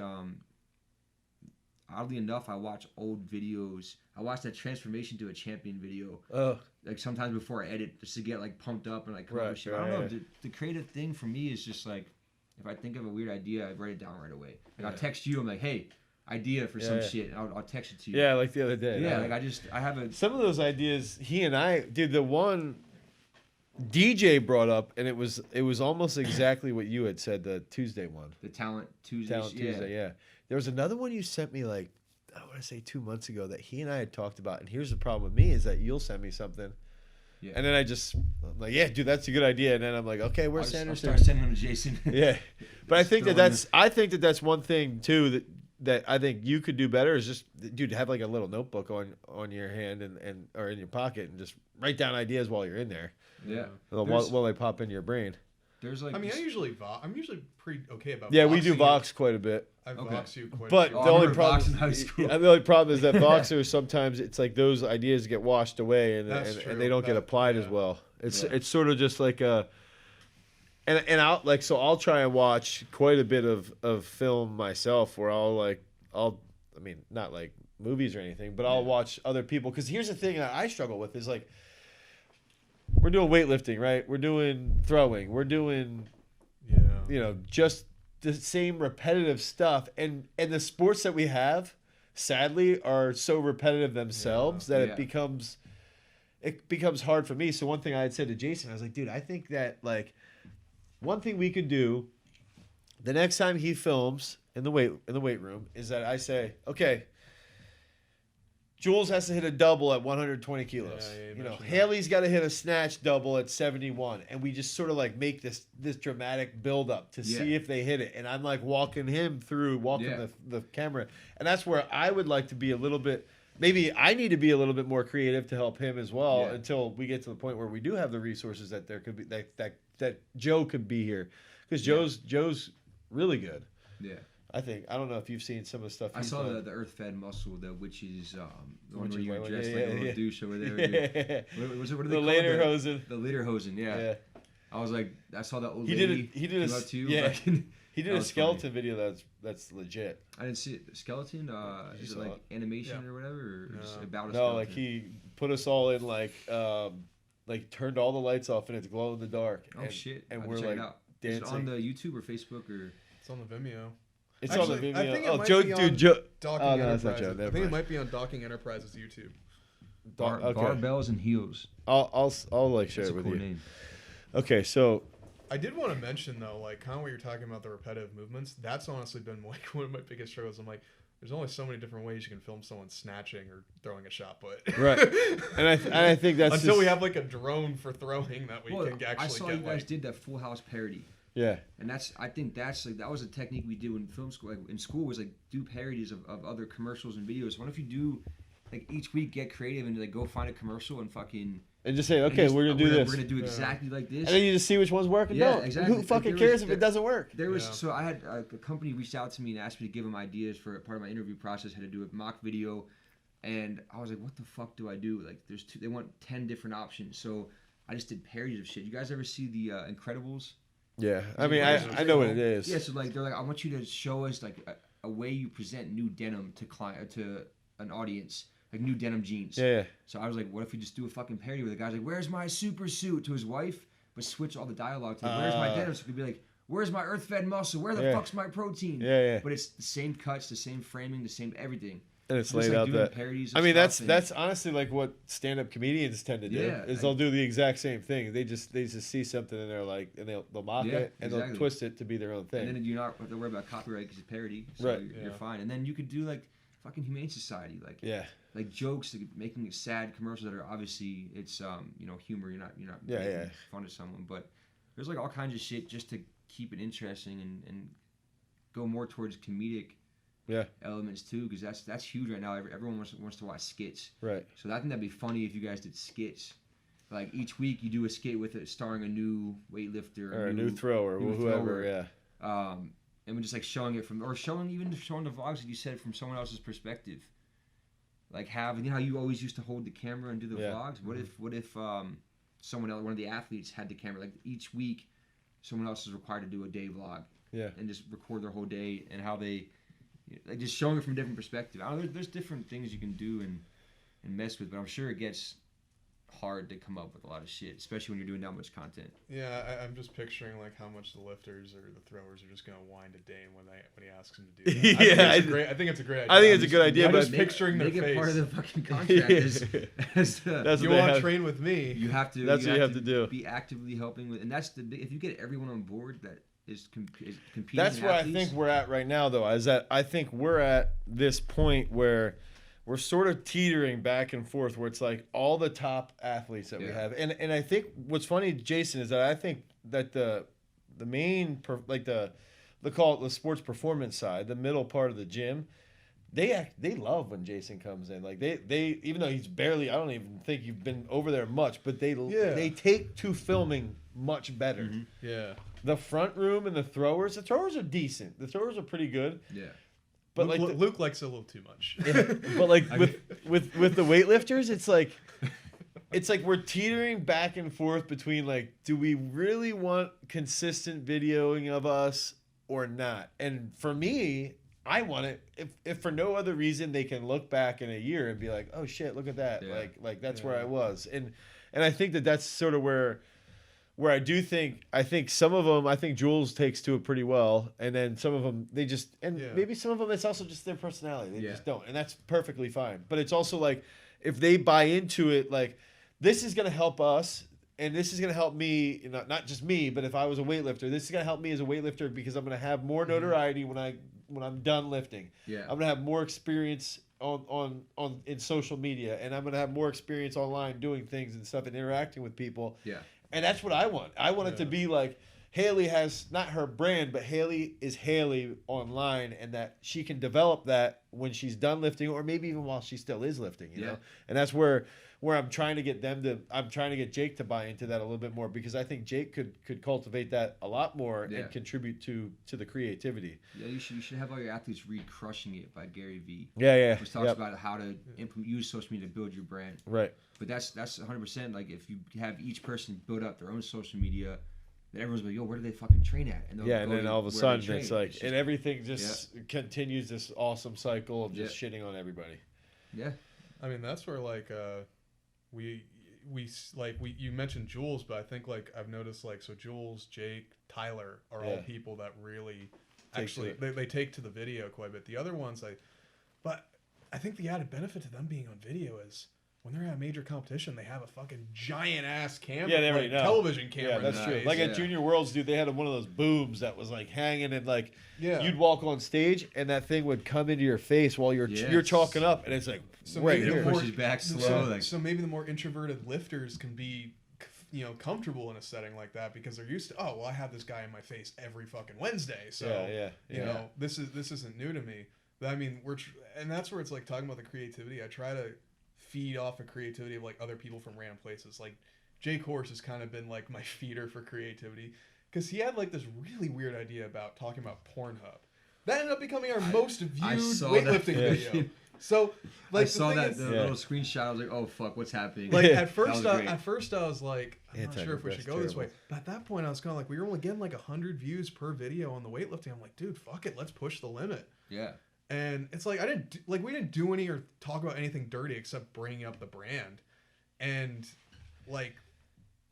oddly enough, I watch old videos. I watch that transformation to a champion video. Like sometimes before I edit, just to get like pumped up and like come up with shit. I don't know. The creative thing for me is just like, if I think of a weird idea, I write it down right away. Like I'll text you, I'm like, hey, idea for some shit, and I'll text it to you. Yeah, like the other day. Yeah, like I have some of those ideas. He and I did the one DJ brought up, and it was almost exactly what you had said. The Tuesday one, the Talent Tuesday. Yeah. There was another one you sent me like I want to say 2 months ago that he and I had talked about. And here's the problem with me is that you'll send me something. Yeah. And then I'm like, yeah, dude, that's a good idea. And then I'm like, okay, where's Sanderson? I'll start sending them to Jason. Yeah, but I think that's one thing too that I think you could do better is just, dude, have like a little notebook on your hand and or in your pocket and just write down ideas while you're in there. Yeah, while they pop into your brain. There's like, I'm usually pretty okay about. Yeah, we do Vox quite a bit. I Vox you quite. But a bit. the only problem, the only problem is that Voxers sometimes it's like those ideas get washed away and they don't get applied as well. It's sort of just like a. And I'll try and watch quite a bit of film myself where I mean not like movies or anything, but I'll watch other people, because here's the thing that I struggle with is like, we're doing weightlifting, right? We're doing throwing. We're doing, just the same repetitive stuff. And the sports that we have, sadly, are so repetitive themselves that it becomes hard for me. So one thing I had said to Jason, I was like, dude, I think that like one thing we could do the next time he films in the weight room is that I say, okay, Jules has to hit a double at 120 kilos. Haley's got to hit a snatch double at 71, and we just sort of like make this dramatic build up to see if they hit it. And I'm like walking the camera, and that's where I would like to be a little bit. Maybe I need to be a little bit more creative to help him as well until we get to the point where we do have the resources that there could be that Joe could be here, because Joe's really good. Yeah. I don't know if you've seen some of the stuff. I saw the Earth-Fed Muscle, the witches, the one where you're dressed like a little douche over there. What are they called? Lederhosen. The Lederhosen, yeah. I was like, I saw that old lady. He did a skeleton funny. video that's legit. I didn't see it. Skeleton? Is it like animation or whatever? Or just about a skeleton? No, like he put us all in like turned all the lights off and it's glow in the dark. Oh shit! And we're like Is dancing. it on the YouTube or Facebook or? It's on the Vimeo. It's Actually, on the Vimeo. I think it Oh, might Joe, be on dude, Joe. Docking Oh, no, that's not Enterprises. Joe. I Never think it mind. might be on Docking Enterprises YouTube. Okay. Barbells and heels. I'll like share That's it a with cool you. name. Okay, so I did want to mention though, like kind of what you're talking about the repetitive movements. That's honestly been like one of my biggest struggles. I'm like, there's only so many different ways you can film someone snatching or throwing a shot put. right, and I think that's until just, we have like a drone for throwing that we can actually I saw get you guys like. did that Full House parody. yeah. And I think that's like that was a technique we did in film school. Like in school was like do parodies of other commercials and videos. Why don't you do like each week get creative and like go find a commercial and fucking And just say, okay, we're gonna do this, We're gonna do exactly like this. and then you just see which one's working. Yeah, Don't. exactly. Who fucking Like, cares if it doesn't work? There was Yeah. so I had a company reached out to me and asked me to give them ideas for part of my interview process. Had to do a mock video, and I was like, what the fuck do I do? Like they want 10 different options. So I just did parodies of shit. You guys ever see the Incredibles? Yeah, I mean, I know what it is. Yeah, so like they're like, I want you to show us like a way you present new denim to an audience, like new denim jeans. Yeah. So I was like, what if we just do a fucking parody where the guy's like, where's my super suit to his wife, but switch all the dialogue to like, where's my denim? So it could be like, where's my earth-fed muscle? Where the fuck's my protein? Yeah. But it's the same cuts, the same framing, the same everything. And it's Just, laid like, out doing that. parodies I of mean, stuff that's honestly like what stand-up comedians tend to do. Yeah, Is they'll do the exact same thing. They just see something and they're like, and they'll mock Yeah, it and they'll exactly. twist it to be their own thing. And then you're not have to worry about copyright because it's parody, so Right. you're fine. And then you could do like fucking Humane Society, like yeah. like jokes, like making sad commercials that are obviously it's humor. You're not Yeah, making yeah. fun of someone, but there's like all kinds of shit just to keep it interesting and go more towards comedic elements too, because that's huge right now. Everyone wants to watch skits. Right. So I think that'd be funny if you guys did skits. Like each week you do a skit with it starring a new weightlifter Or a new thrower, new whoever. thrower. Yeah. And we're just like showing it showing the vlogs like you said from someone else's perspective. Like how you always used to hold the camera and do the vlogs. What if someone else, one of the athletes, had the camera? Like each week, someone else is required to do a day vlog. Yeah. And just record their whole day and how they, like just showing it from a different perspective. I don't know, there's different things you can do and mess with, but I'm sure it gets hard to come up with a lot of shit, especially when you're doing that much content. Yeah, I'm just picturing like how much the lifters or the throwers are just gonna whine to Dane when he asks him to do that. I think it's a great idea. I think it's a good idea, I'm but just picturing their make face. it part of the fucking contract. That's you what want they to have. train with me? You have to. That's what you have to do. Be actively helping with, and that's if you get everyone on board that is competing. That's where I think we're at right now, though. Is that I think we're at this point where we're sort of teetering back and forth, where it's like all the top athletes that we have, and I think what's funny, Jason, is that I think that the main they call it the sports performance side, the middle part of the gym. They love when Jason comes in. Like they even though he's barely, I don't even think you've been over there much, but they take to filming much better. Mm-hmm. Yeah. The front room and the throwers are decent. The throwers are pretty good. Yeah. But Luke likes it a little too much. but like with the weightlifters, it's like we're teetering back and forth between like, do we really want consistent videoing of us or not? And for me, I want it if for no other reason they can look back in a year and be like, oh shit, look at that. Yeah. Like that's where I was. And I think that's sort of where I think some of them, I think Jules takes to it pretty well, and then some of them they just maybe some of them it's also just their personality. They just don't, and that's perfectly fine. But it's also like if they buy into it, like this is gonna help us, and this is gonna help me, not just me, but if I was a weightlifter, this is gonna help me as a weightlifter because I'm gonna have more notoriety when I'm done lifting. Yeah. I'm gonna have more experience on in social media, and I'm gonna have more experience online doing things and stuff and interacting with people. Yeah. And that's what I want. I want it to be like Haley has not her brand, but Haley is Haley online, and that she can develop that when she's done lifting, or maybe even while she still is lifting. You know, and that's where I'm trying to get I'm trying to get Jake to buy into that a little bit more, because I think Jake could cultivate that a lot more and contribute to the creativity. Yeah, you should have all your athletes read "Crushing It" by Gary Vee. Yeah. Which talks about how to use social media to build your brand. Right. But that's 100%. Like if you have each person build up their own social media, then everyone's like, yo, where do they fucking train at? And and then all of a sudden it's like, just, and everything just continues this awesome cycle of just shitting on everybody. Yeah. I mean, that's where like you mentioned Jules, but I think like I've noticed like so Jules, Jake, Tyler are all people that really actually they take to the video quite a bit. The other ones but I think the added benefit to them being on video is when they're at a major competition, they have a fucking giant ass camera, Yeah, they already know. television camera. Yeah, that's true. Like at Junior Worlds, dude, they had one of those booms that was like hanging, and like you'd walk on stage, and that thing would come into your face while you're chalking up, and it's like right here. It pushes back slow. So maybe the more introverted lifters can be, comfortable in a setting like that because they're used to. Oh, well, I have this guy in my face every fucking Wednesday, so you know this isn't new to me. But I mean, and that's where it's like talking about the creativity. I try to feed off of creativity of like other people from random places. Like Jake Horse has kind of been like my feeder for creativity because he had like this really weird idea about talking about Pornhub. That ended up becoming our most viewed weightlifting video. So like I saw that little screenshot. I was like, oh fuck, what's happening? Like at first I was like, I'm not sure if we should go this way. But at that point I was kind of like, we were only getting like 100 views per video on the weightlifting. I'm like, dude, fuck it, let's push the limit. Yeah. And it's like we didn't do any or talk about anything dirty except bringing up the brand, and like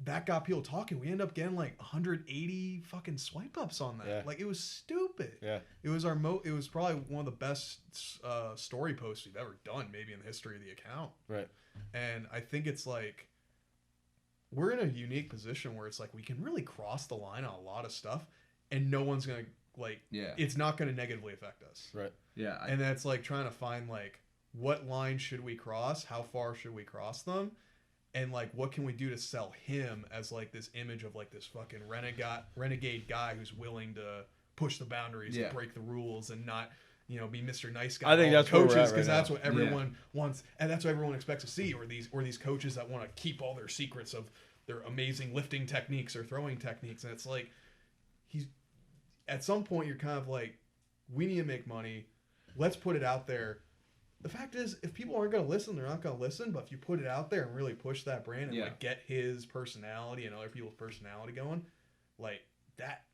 that got people talking. We ended up getting like 180 fucking swipe ups on that. Yeah. Like it was stupid. Yeah, it was it was probably one of the best story posts we've ever done, maybe in the history of the account. Right. And I think it's like we're in a unique position where it's like we can really cross the line on a lot of stuff, and no one's gonna it's not gonna negatively affect us. Right. Yeah. And that's like trying to find like what line should we cross? How far should we cross them? And like what can we do to sell him as like this image of like this fucking renegade guy who's willing to push the boundaries and break the rules and not, be Mr. Nice Guy. I think that's coaches because that's what everyone wants and that's what everyone expects to see, or these coaches that want to keep all their secrets of their amazing lifting techniques or throwing techniques. And it's like at some point you're kind of like, we need to make money. Let's put it out there. The fact is, if people aren't going to listen, they're not going to listen. But if you put it out there and really push that brand and like get his personality and other people's personality going, like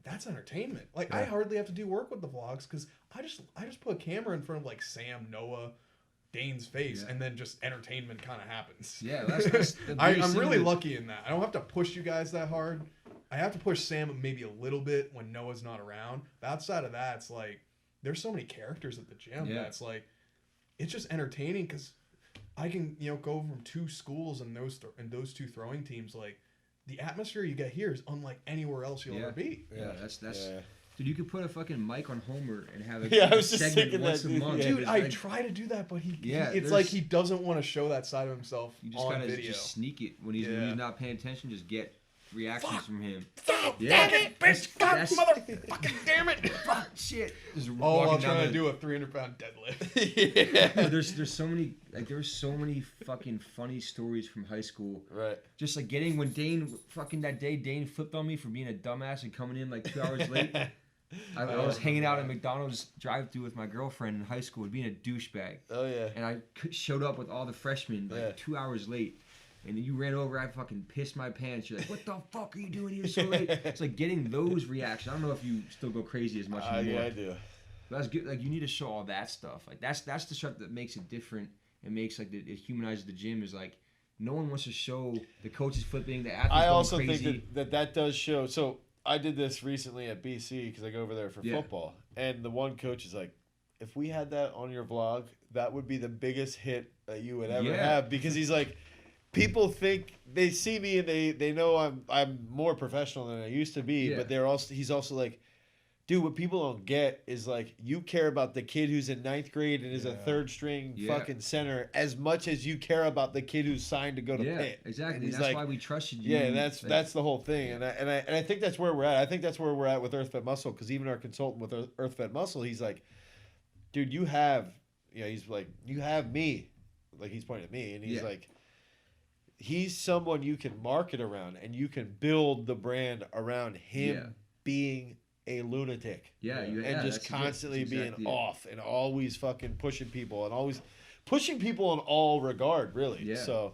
that's entertainment. Like I hardly have to do work with the vlogs because I just put a camera in front of like Sam, Noah, Dane's face, and then just entertainment kind of happens. Yeah, that's I'm really lucky in that. I don't have to push you guys that hard. I have to push Sam maybe a little bit when Noah's not around. But outside of that, it's like there's so many characters at the gym that's like it's just entertaining because I can go from two schools and those two throwing teams. Like the atmosphere you get here is unlike anywhere else you'll ever be. Yeah, that's dude. You could put a fucking mic on Homer and have I was just segment thinking once that, a month. Dude, I try to do that, but it's like he doesn't want to show that side of himself you just on gotta video. Just sneak it when he's not paying attention. Just get reactions from him. Damn it, bitch! God, motherfucking damn it! Fuck, shit. Just while trying to do a 300-pound deadlift. There's so many there's so many fucking funny stories from high school. Right. Just like getting when Dane that day Dane flipped on me for being a dumbass and coming in like 2 hours late. I was hanging out at McDonald's drive-thru with my girlfriend in high school, being a douchebag. Oh yeah. And I showed up with all the freshmen 2 hours late. And you ran over, I fucking pissed my pants. You're like, what the fuck are you doing here so late? It's like getting those reactions. I don't know if you still go crazy as much anymore. Yeah, I do. But that's good. Like, you need to show all that stuff. Like, that's the stuff that makes it different and makes, like, it humanizes the gym is, like, no one wants to show the coaches flipping, the athletes I also going crazy. think that does show. So, I did this recently at BC because I go over there for football. And the one coach is like, if we had that on your vlog, that would be the biggest hit that you would ever have. Because he's like... People think they see me and they know I'm more professional than I used to be, but he's also like, dude, what people don't get is like you care about the kid who's in 9th grade and is a third string fucking center as much as you care about the kid who's signed to go to Pitt. Exactly. That's why we trusted you. Yeah, that's the whole thing, and I think that's where we're at. I think that's where we're at with EarthFed Muscle because even our consultant with EarthFed Muscle, he's like, dude, you have me, like he's pointing at me, and he's like. He's someone you can market around and you can build the brand around him being a lunatic. And just constantly being off and always fucking pushing people and always pushing people in all regard, really. Yeah. So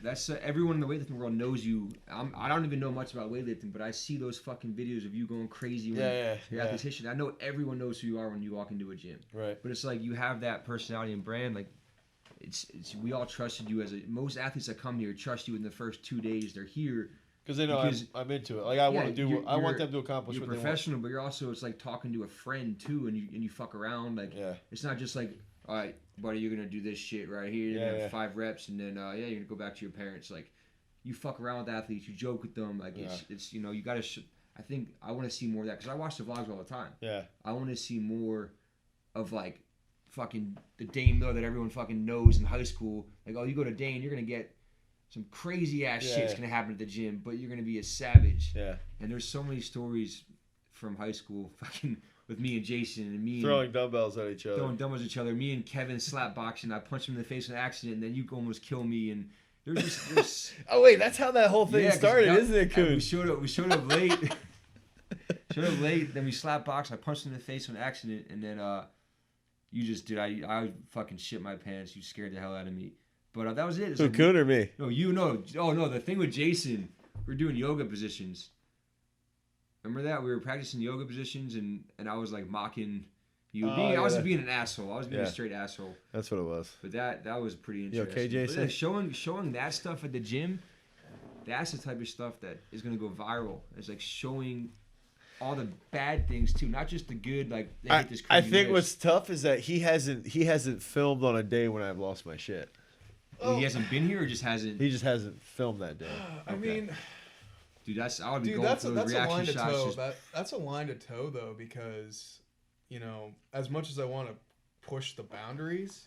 that's everyone in the weightlifting world knows you. I don't even know much about weightlifting, but I see those fucking videos of you going crazy when you're at this history. I know everyone knows who you are when you walk into a gym. Right. But it's like you have that personality and brand, like it's we all trusted you most athletes that come here trust you in the first 2 days they're here. Because they know I'm into it. Like I want them to accomplish what they want. You're professional, but you're also it's like talking to a friend too, and you fuck around. Like it's not just like, all right, buddy, you're gonna do this shit right here. You're gonna have 5 reps, and then you're gonna go back to your parents. Like you fuck around with athletes, you joke with them. Like it's you know you gotta. I think I want to see more of that because I watch the vlogs all the time. Yeah, I want to see more of like fucking the Dane Miller that everyone fucking knows in high school. Like, oh, you go to Dane, you're gonna get some crazy ass shit's gonna happen at the gym, but you're gonna be a savage. Yeah. And there's so many stories from high school, fucking with me and Jason and me throwing dumbbells at each other. Throwing dumbbells at each other. Me and Kevin slap boxing. I punched him in the face in an accident, and then you almost kill me. And there's oh wait, that's how that whole thing started, isn't it, Coon? We showed up late. Then we slap boxed. I punched him in the face in an accident, and then you just dude, I fucking shit my pants. You scared the hell out of me. But that was it. So Coon or me? No, you know. Oh no, the thing with Jason, we're doing yoga positions. Remember that we were practicing yoga positions, and I was like mocking you. I wasn't being an asshole. I was being a straight asshole. That's what it was. But that was pretty interesting. You okay, Jason? But showing that stuff at the gym, that's the type of stuff that is gonna go viral. It's like showing all the bad things too, not just the good. Like they hit this crazy I think what's tough is that he hasn't filmed on a day when I've lost my shit. He hasn't been here, or just hasn't. He just hasn't filmed that day. I mean, dude, I would be going for those reaction shots. That's a line to toe, though, because you know, as much as I want to push the boundaries,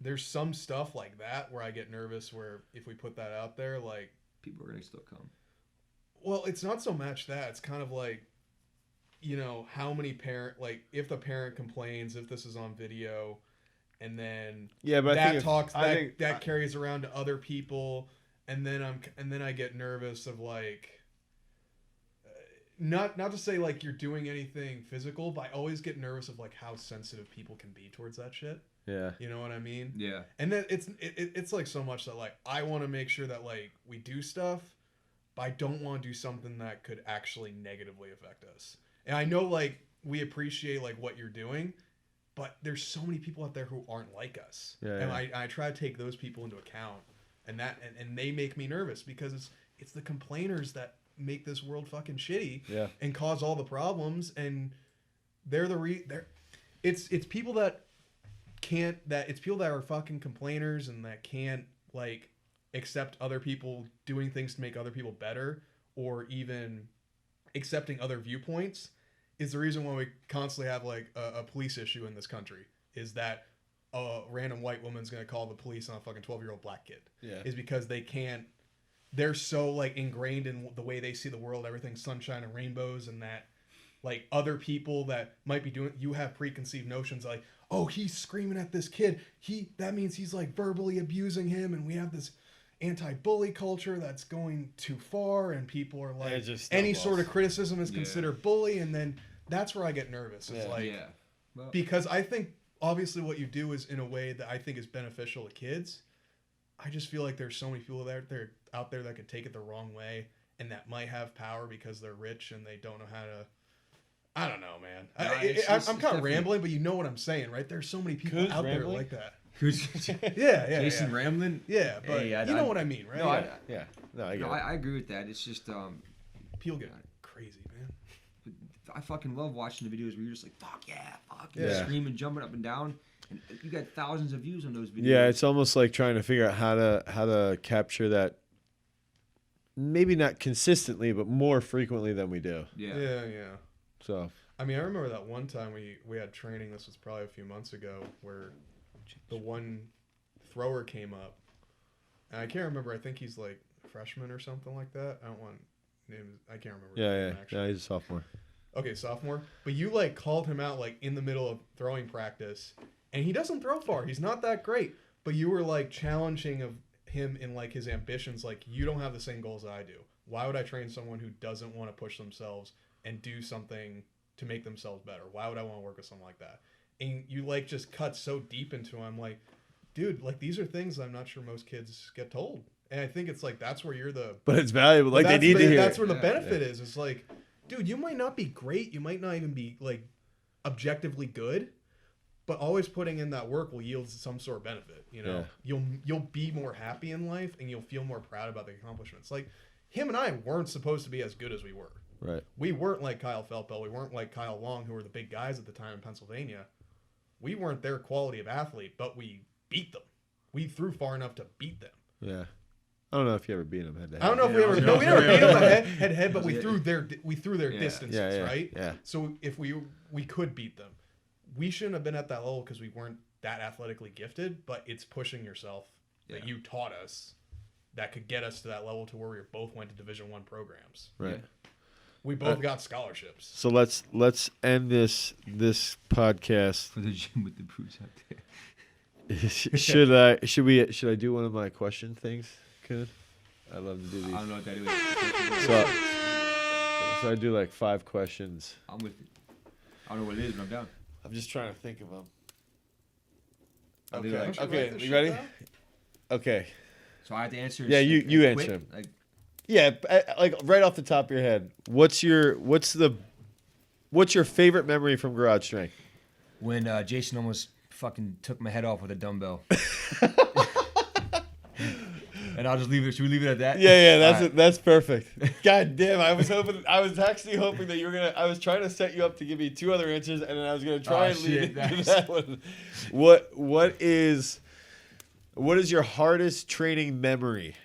there's some stuff like that where I get nervous. Where if we put that out there, like people are gonna still come. Well, it's not so much that. It's kind of like, you know, how many if the parent complains, if this is on video. And then that carries around to other people, and then I get nervous of like, not to say like you're doing anything physical, but I always get nervous of like how sensitive people can be towards that shit. Yeah, you know what I mean? Yeah. And then it's like so much that like I want to make sure that like we do stuff, but I don't want to do something that could actually negatively affect us. And I know like we appreciate like what you're doing. But there's so many people out there who aren't like us, and I try to take those people into account, and they make me nervous because it's the complainers that make this world fucking shitty, and cause all the problems, and it's people that it's people that are fucking complainers and that can't like accept other people doing things to make other people better, or even accepting other viewpoints. Is the reason why we constantly have like a police issue in this country is that a random white woman's gonna call the police on a fucking 12-year-old black kid. Yeah. Is because they're so like ingrained in the way they see the world, everything's sunshine and rainbows, and that like other people that might be doing, you have preconceived notions like, oh, he's screaming at this kid, that means he's like verbally abusing him, and we have this anti-bully culture that's going too far, and people are like any sort of criticism is considered bully, and then that's where I get nervous. It's because I think obviously what you do is in a way that I think is beneficial to kids. I just feel like there's so many people out there that could take it the wrong way, and that might have power because they're rich and they don't know how to. I don't know, man. I'm kind of rambling, but you know what I'm saying, right? There's so many people out there like that. Jason rambling? Yeah, but you know what I mean, right? No, I agree with that. It's just people get crazy, man. I fucking love watching the videos where you're just like, fuck yeah, screaming, jumping up and down, and you got thousands of views on those videos. Yeah, it's almost like trying to figure out how to capture that. Maybe not consistently, but more frequently than we do. Yeah. So I mean, I remember that one time we had training. This was probably a few months ago, where the one thrower came up, and I can't remember. I think he's like a freshman or something like that. I can't remember. Yeah, he's a sophomore. Okay, sophomore. But you like called him out like in the middle of throwing practice, and he doesn't throw far. He's not that great. But you were like challenging of him in like his ambitions. Like, you don't have the same goals I do. Why would I train someone who doesn't want to push themselves and do something to make themselves better? Why would I want to work with someone like that? And you like just cut so deep into him, like, dude, like these are things I'm not sure most kids get told. And I think it's like that's where you're But it's valuable. Like they need to hear. That's where the benefit is. It's like, dude, you might not be great. You might not even be like objectively good, but always putting in that work will yield some sort of benefit. You know, you'll be more happy in life, and you'll feel more proud about the accomplishments. Like him and I weren't supposed to be as good as we were. Right. We weren't like Kyle Feldbell. We weren't like Kyle Long, who were the big guys at the time in Pennsylvania. We weren't their quality of athlete, but we beat them. We threw far enough to beat them. Yeah. I don't know if you ever beat them head to head. I don't know if we ever. No, we never beat them head to head, but we threw their distances, right? Yeah. So if we could beat them, we shouldn't have been at that level because we weren't that athletically gifted. But it's pushing yourself that you taught us that could get us to that level to where we both went to Division I programs. Right. We both got scholarships. So let's end this podcast. For the gym with the brutes out there. Should I do one of my question things? Could I love to do these? I don't know what that is. So I do like 5 questions. I'm with it. I don't know what it is, but I'm down. I'm just trying to think of them. Okay. Okay, you ready? Okay. So I have to answer. Yeah, you answer them. Like, yeah, like right off the top of your head. What's your favorite memory from Garage Strength? when Jason almost fucking took my head off with a dumbbell. And I'll just leave it. Should we leave it at that? Yeah, that's perfect. God damn, I was actually hoping that you were gonna. I was trying to set you up to give me 2 other answers, and then I was gonna try and lead into that one. What is your hardest training memory?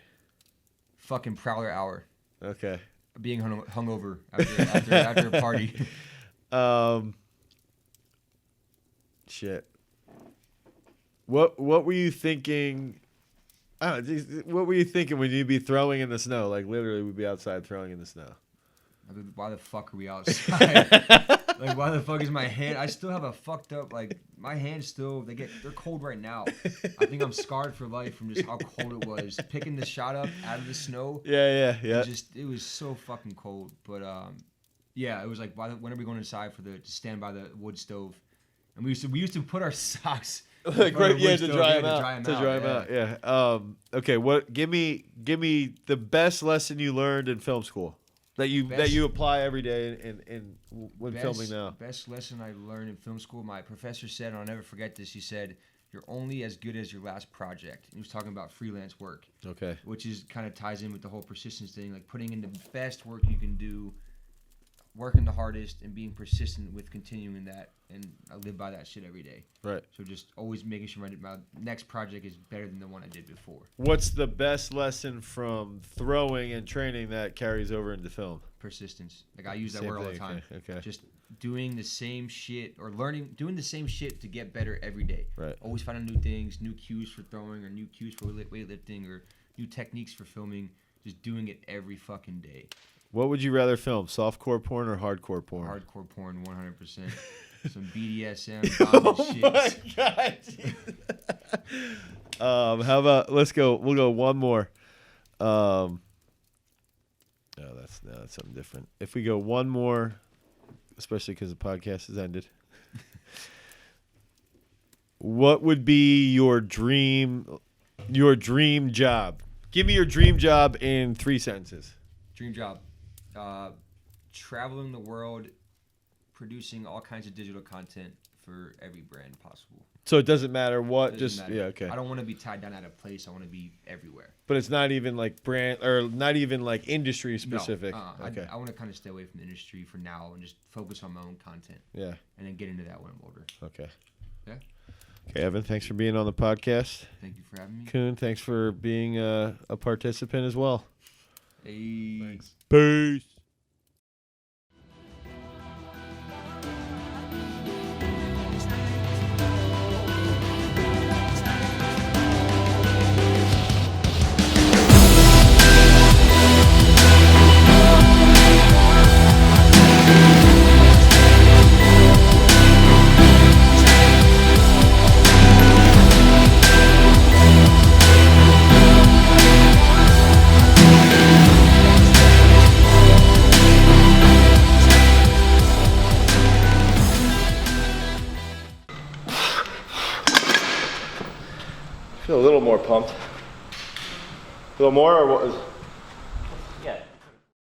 Fucking Prowler hour. Okay. Being hungover after a party. Shit. What were you thinking? What were you thinking when you'd be throwing in the snow? Like literally, we'd be outside throwing in the snow. Why the fuck are we outside? Like, why the fuck is my hand? I still have a fucked up, like, my hands still, they're cold right now. I think I'm scarred for life from just how cold it was. Picking the shot up out of the snow. Yeah. It was so fucking cold. But, yeah, it was like, when are we going inside to stand by the wood stove? And we used to put our socks like right, to dry them out. Yeah. Okay. Give me the best lesson you learned in film school that you apply every day when filming now. Best lesson I learned in film school. My professor said, and I'll never forget this. He said, "You're only as good as your last project." And he was talking about freelance work. Okay. Which is kind of ties in with the whole persistence thing, like putting in the best work you can do, working the hardest, and being persistent with continuing that. And I live by that shit every day. Right. So just always making sure my next project is better than the one I did before. What's the best lesson from throwing and training that carries over into film? Persistence. Like, I use that word all the time. Okay. Just doing the same shit or doing the same shit to get better every day. Right. Always finding new things, new cues for throwing or new cues for weightlifting or new techniques for filming. Just doing it every fucking day. What would you rather film, softcore porn or hardcore porn? Hardcore porn, 100%. Some BDSM, shit. My God. How about we'll go one more. No, that's something different. If we go one more, especially because the podcast has ended, what would be your dream job? Give me your dream job in 3 sentences. Dream job. Traveling the world, producing all kinds of digital content for every brand possible. So it doesn't matter what, matter. Yeah, okay. I don't want to be tied down at a place. I want to be everywhere. But it's not even like brand or not even like industry specific. No, okay. I want to kind of stay away from the industry for now and just focus on my own content. Yeah. And then get into that when I'm older. Okay. Yeah. Okay, Evan, thanks for being on the podcast. Thank you for having me. Kuhn, thanks for being a participant as well. Hey. Thanks. Peace. Feel a little more pumped. A little more, or what was?